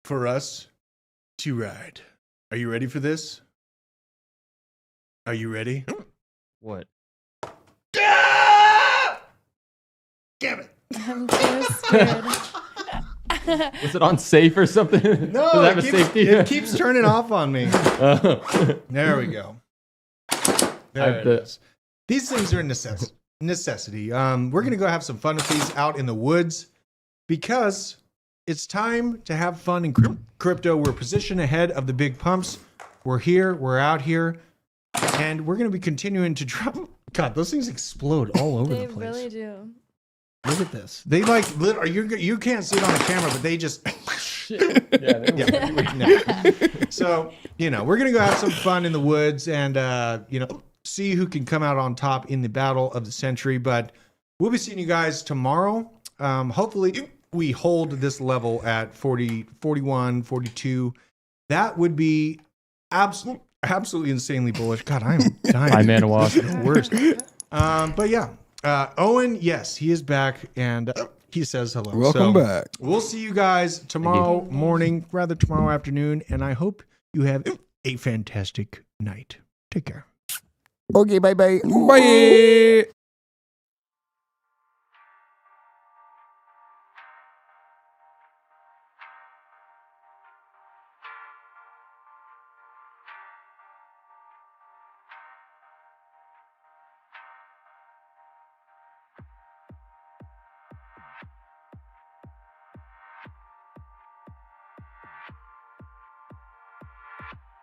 for us to ride. Are you ready for this? Are you ready? What? Ah! Damn it. I'm so scared. Was it on safe or something? No, Does it have a safety? It keeps turning off on me. There we go. There it is. These things are a necessity. We're going to go have some fun with these out in the woods because it's time to have fun in crypto. We're positioned ahead of the big pumps. We're here. We're out here. And we're going to be continuing to drop. God, those things explode all over the place. They really do. Look at this. They you can't see it on the camera, but they just. So, we're going to go have some fun in the woods and, see who can come out on top in the battle of the century. But we'll be seeing you guys tomorrow. Hopefully we hold this level at 40, 41, 42, that would be absolutely insanely bullish. God, I'm dying. Hi, man, wash. Worst. But yeah, Owen, yes, he is back, and he says hello. Welcome back. We'll see you guys tomorrow morning, rather tomorrow afternoon, and I hope you have a fantastic night. Take care. Okay, bye-bye. Bye.